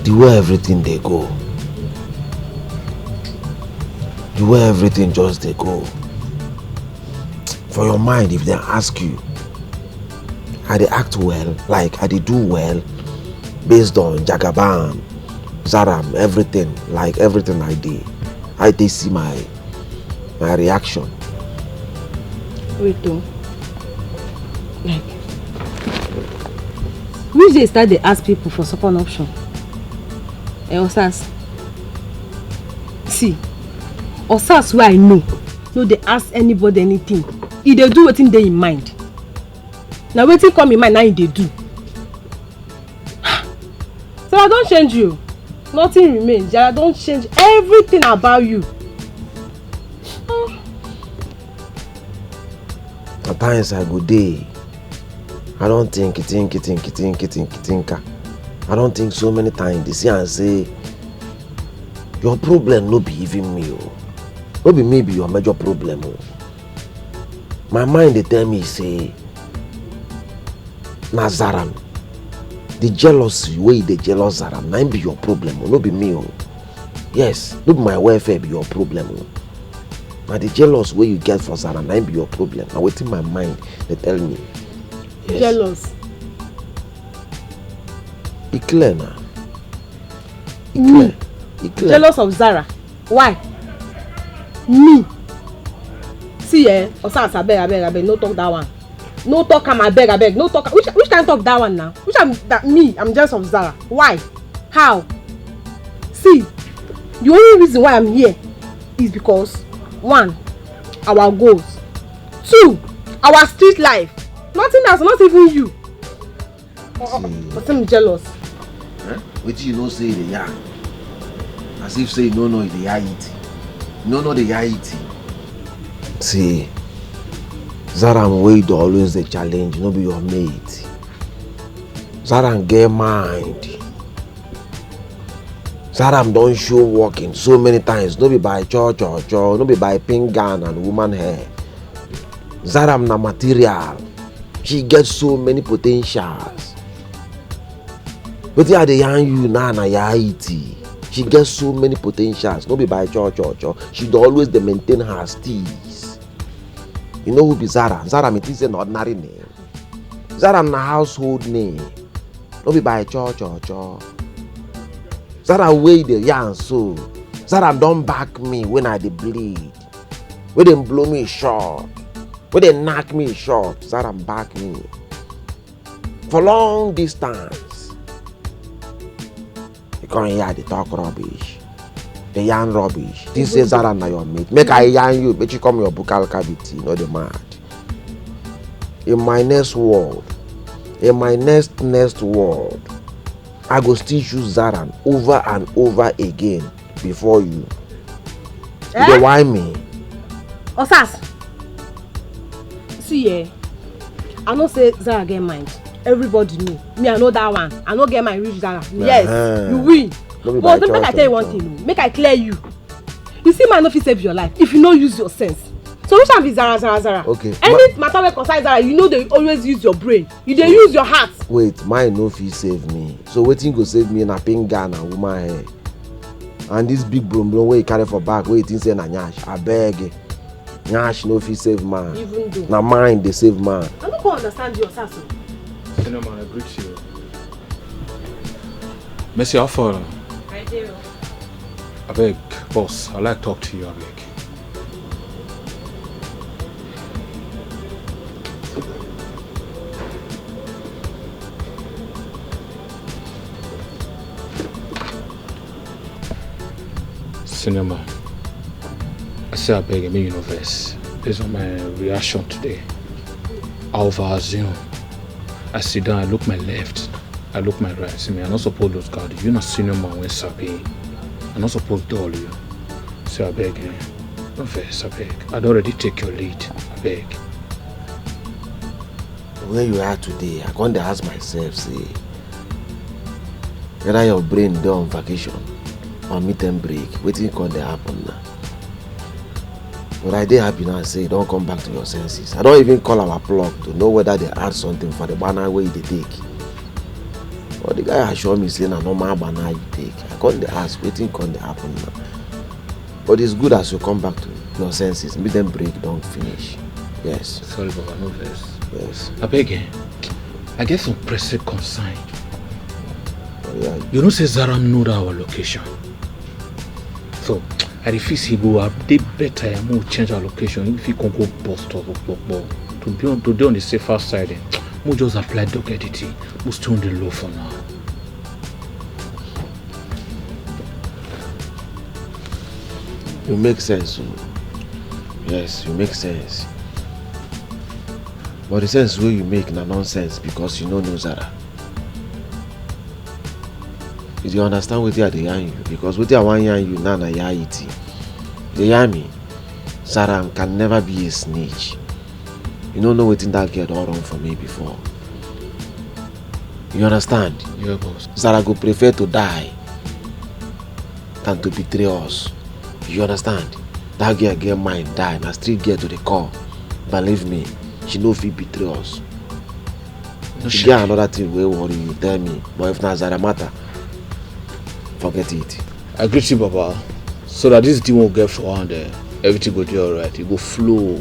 The way everything they go. The way everything just they go. For your mind, if they ask you, I they act well, like I they do well, based on Jagaban, Zaram, everything, like everything I did. I they see my My reaction. Wait though. Like, which day start they ask people for second option? Osas. See, Osas where I know, no they ask anybody anything. If they do wetin dey in mind. Now wetin come in mind now they do. So I don't change you. Nothing remains. I don't change everything about you. At times I go day. I don't think. I don't think so many times. They see and say, your problem no be even me. No be me be your major problem. My mind they tell me say, Nazaram, the jealousy way they jealous Zaram, na be your problem. No be me. Yes, no be my welfare be your problem. But the jealous way you get for Zara, na be your problem. Now within my mind, they tell me. Yes. Jealous. It's clear now. Me. Jealous of Zara. Why? Me. See Osas, abeg, no talk that one. No talk am abeg, no talk. Which kind talk that one now? Which am that me? I'm jealous of Zara. Why? How? See, the only reason why I'm here is because 1, our goals. 2, our street life. Nothing else, not even you. But I'm jealous. What you know say the yarn? As if say no the reality. No the reality. See, Zara way to always the challenge, no be your mate. Zara get mind. Zara don't show walking so many times, no be by church or no be by pink gown and woman hair. Zara na material. She gets so many potentials. But yeah, they yarn you na yaiti. She gets so many potentials, no be by church or she always they maintain her steez. You know who be Zara? Zara it is an ordinary name. Zara na household name. No be by church or Zara way the yarn so. Zara don't back me when I dey bleed. When they blow me short. When they knock me short. Zara back me. For long distance. You can't hear the talk rubbish. The yarn rubbish. This is Zara na your mate. Make I yarn you, but you come your buccal cavity, not the mad. In my next world, world, I go still choose Zara over and over again before you. You dey whine me? Osas. See I know say Zara get mind. Everybody know. Me, I know that one. I know get mind reach Zara. Yes, you win. But make I tell you one thing. Make I clear you. You see, man, no fit save your life if you no use your sense. So which one be Zara? Okay. Any matter wey concern Zara, you know they always use your brain. You dey use your heart. Wait, mine no fit save me. So wetin go save me na pink gown and woman hair. And this big brum wey you carry for back, wey you think say na nyash. Abeg. Nyash no fit save man. Even though. Na mind dey save man. I no go understand you, Osas. No man, I greet you. Messi, how far? I do. I beg, boss, I like to talk to you, I beg. Senior man, I say I beg, I mean universe. Based on my reaction today, I overassume. I sit down, I look my left, I look my right. See me, I'm not supposed to guard you. You're not senior man when sabi. I'm not supposed to dull you. So I beg you. No first, I beg. I'd already take your lead. I beg. Where you are today, I can't ask myself, say, whether your brain dey on vacation or meet and break, wetin can dey happen now? But I dey happy now, say, don't come back to your senses. I don't even call our plug to know whether they add something for the banner way they take. But the guy assured me, say, na normal banner you take. I can't ask, wetin can dey happen now? But it's good as you come back to your senses, meet them break, don't finish. Yes. Sorry, Baba, no verse. Yes. I beg you. I get some pressing concern. Oh, yeah. You know, say Zara know our location. So, I refuse he go update better and more change our location if he can go bust up to be on the safer side. We'll just apply dog editing. We'll stay on the low for now. You make sense. Yes, you make sense. But the sense where you make na nonsense because you know Zara. Did you understand what I dey yarn you? Because what I want yarn you now na ya it. You hear me? Zara can never be a snitch. You don't know what that girl done wrong for me before. You understand? Yeah, boss. Zara go prefer to die than to betray us. You understand? That girl get mine die. Na street girl to the core. Believe me, she no fit betray us. No, she get another thing wey worry you, tell me. But if na Zara matter, forget it. I greet you, Baba. So that this deal won't get for hand, everything go do alright. It go flow.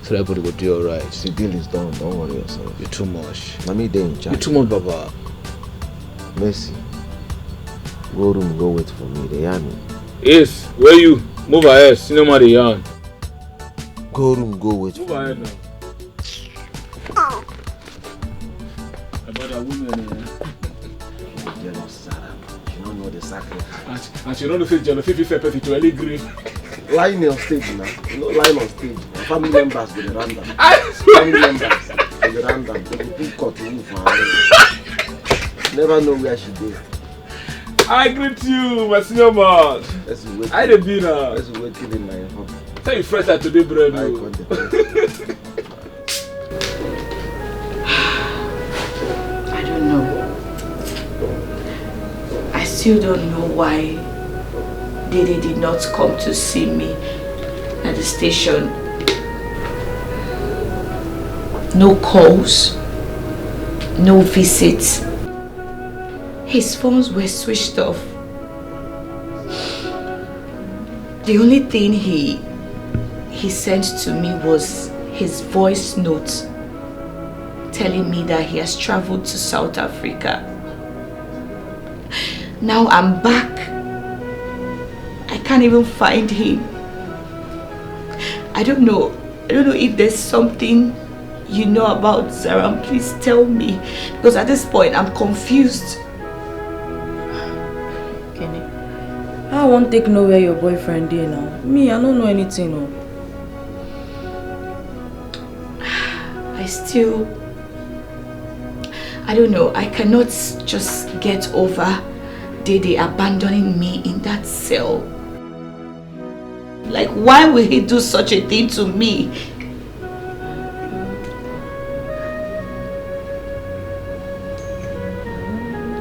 So everybody go do alright. The deal is done, don't worry yourself. You're too much. Let me dey in charge. You're too much, Baba. Mercy. Go room, go wait for me. They hear me. Yes, where you? Move ahead, cinema the yarn. Go room, go wait Move for ahead me. now. About that woman, Jealous Sarah. She don't know the sacrifice. and she don't know if it's jealous, if it's perfect to any green. Lying on stage now. You know, lying on stage. Family members go to random. Family members go to random. They go pick cut you for her. Never know where she is. I greet you, my senior man. I the be now. Let's wait till in my home. Tell you fresh that today, bread. I don't know. I still don't know why Dede did not come to see me at the station. No calls, no visits. His phones were switched off. The only thing he sent to me was his voice note telling me that he has traveled to South Africa. Now I'm back. I can't even find him. I don't know if there's something you know about Zara. Please tell me, because at this point I'm confused. Kenny, I won't take know where your boyfriend is now. Me, I don't know anything. No. I don't know. I cannot just get over Dede abandoning me in that cell. Like, why would he do such a thing to me?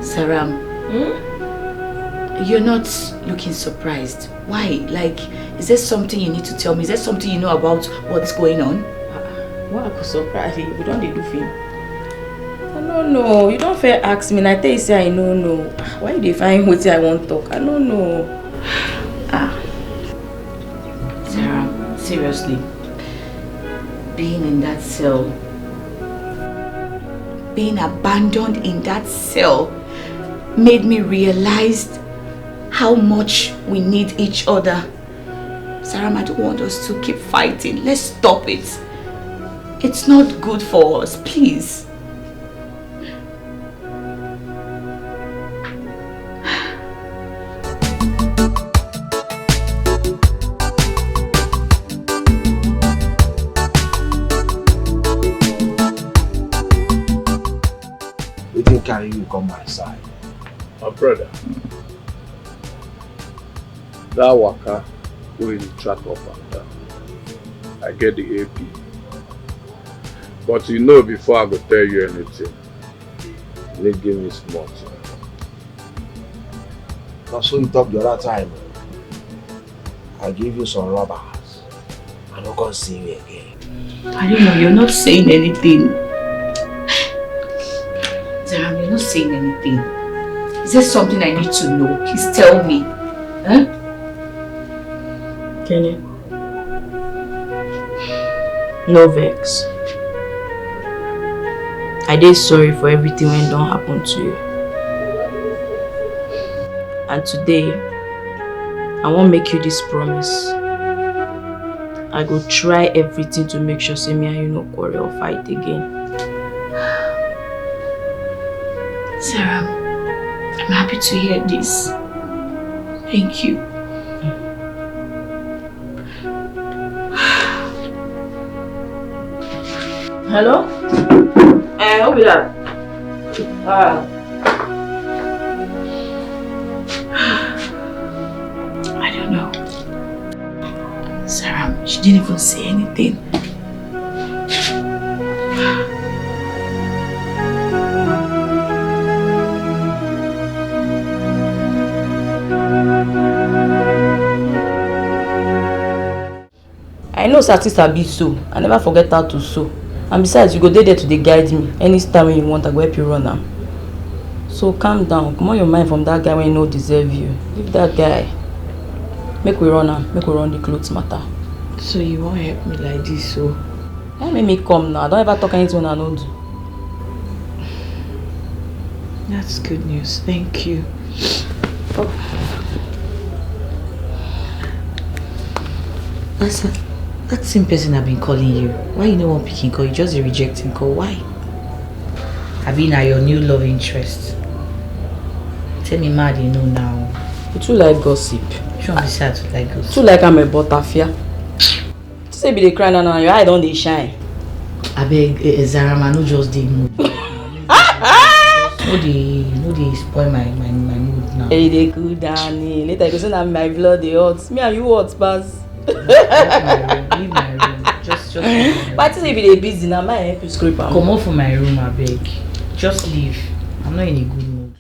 Saram, you're not looking surprised. Why? Like, is there something you need to tell me? Is there something you know about what's going on? What I could surprise you? We don't do film. I don't know. You don't fair ask me. And I tell you, say I don't know. Why do you find what I want to talk? I don't know. Sarah, seriously, being in that cell, being abandoned in that cell, made me realize how much we need each other. Sarah, I don't want us to keep fighting. Let's stop it. It's not good for us, please. We didn't carry you come my side. My brother, that waka will track up and down. I get the AP. But you know, before I go tell you anything, they give me smart. That's what you talked the other time. I give you some rubbers. I'm not gonna see you again. I don't know, you're not saying anything. Zaram, you're not saying anything. Is there something I need to know? Please tell me. Huh? Kenny, no vex. I did sorry for everything when don't happen to you. And today, I won't make you this promise. I go try everything to make sure say me and you no quarrel or fight again. Sarah, I'm happy to hear this. Thank you. Hello? Who be that? I don't know. Sarah, she didn't even say anything. I know Satista be so. I never forget how to sew. And besides, you go there to guide me. Anytime when you want, I go help you run am. So calm down. Come on your mind from that guy when he no deserve you. Leave that guy. Make we run am. Make we run the clothes matter. So you won't help me like this, so? Don't make me come now. Don't ever talk anything when I don't do. That's good news. Thank you. Oh. Listen, that same person I've been calling you. Why you no one picking call? You just a rejecting call. Why? I've been at your new love interest. Tell me mad you know now. You too like gossip. You want me sad to like gossip? Too like I'm a butterfly. Say be the cry now, your eye don't they shine. I beg Zara, man, no just the mood. No they spoil my mood now. Hey, they cool down. Later you go say that my blood they hot. Me and you hot pass. Leave my room. Just But I say be they busy now, my help you scrape am. Come off from my room, I beg. Just leave. I'm not in a good mood.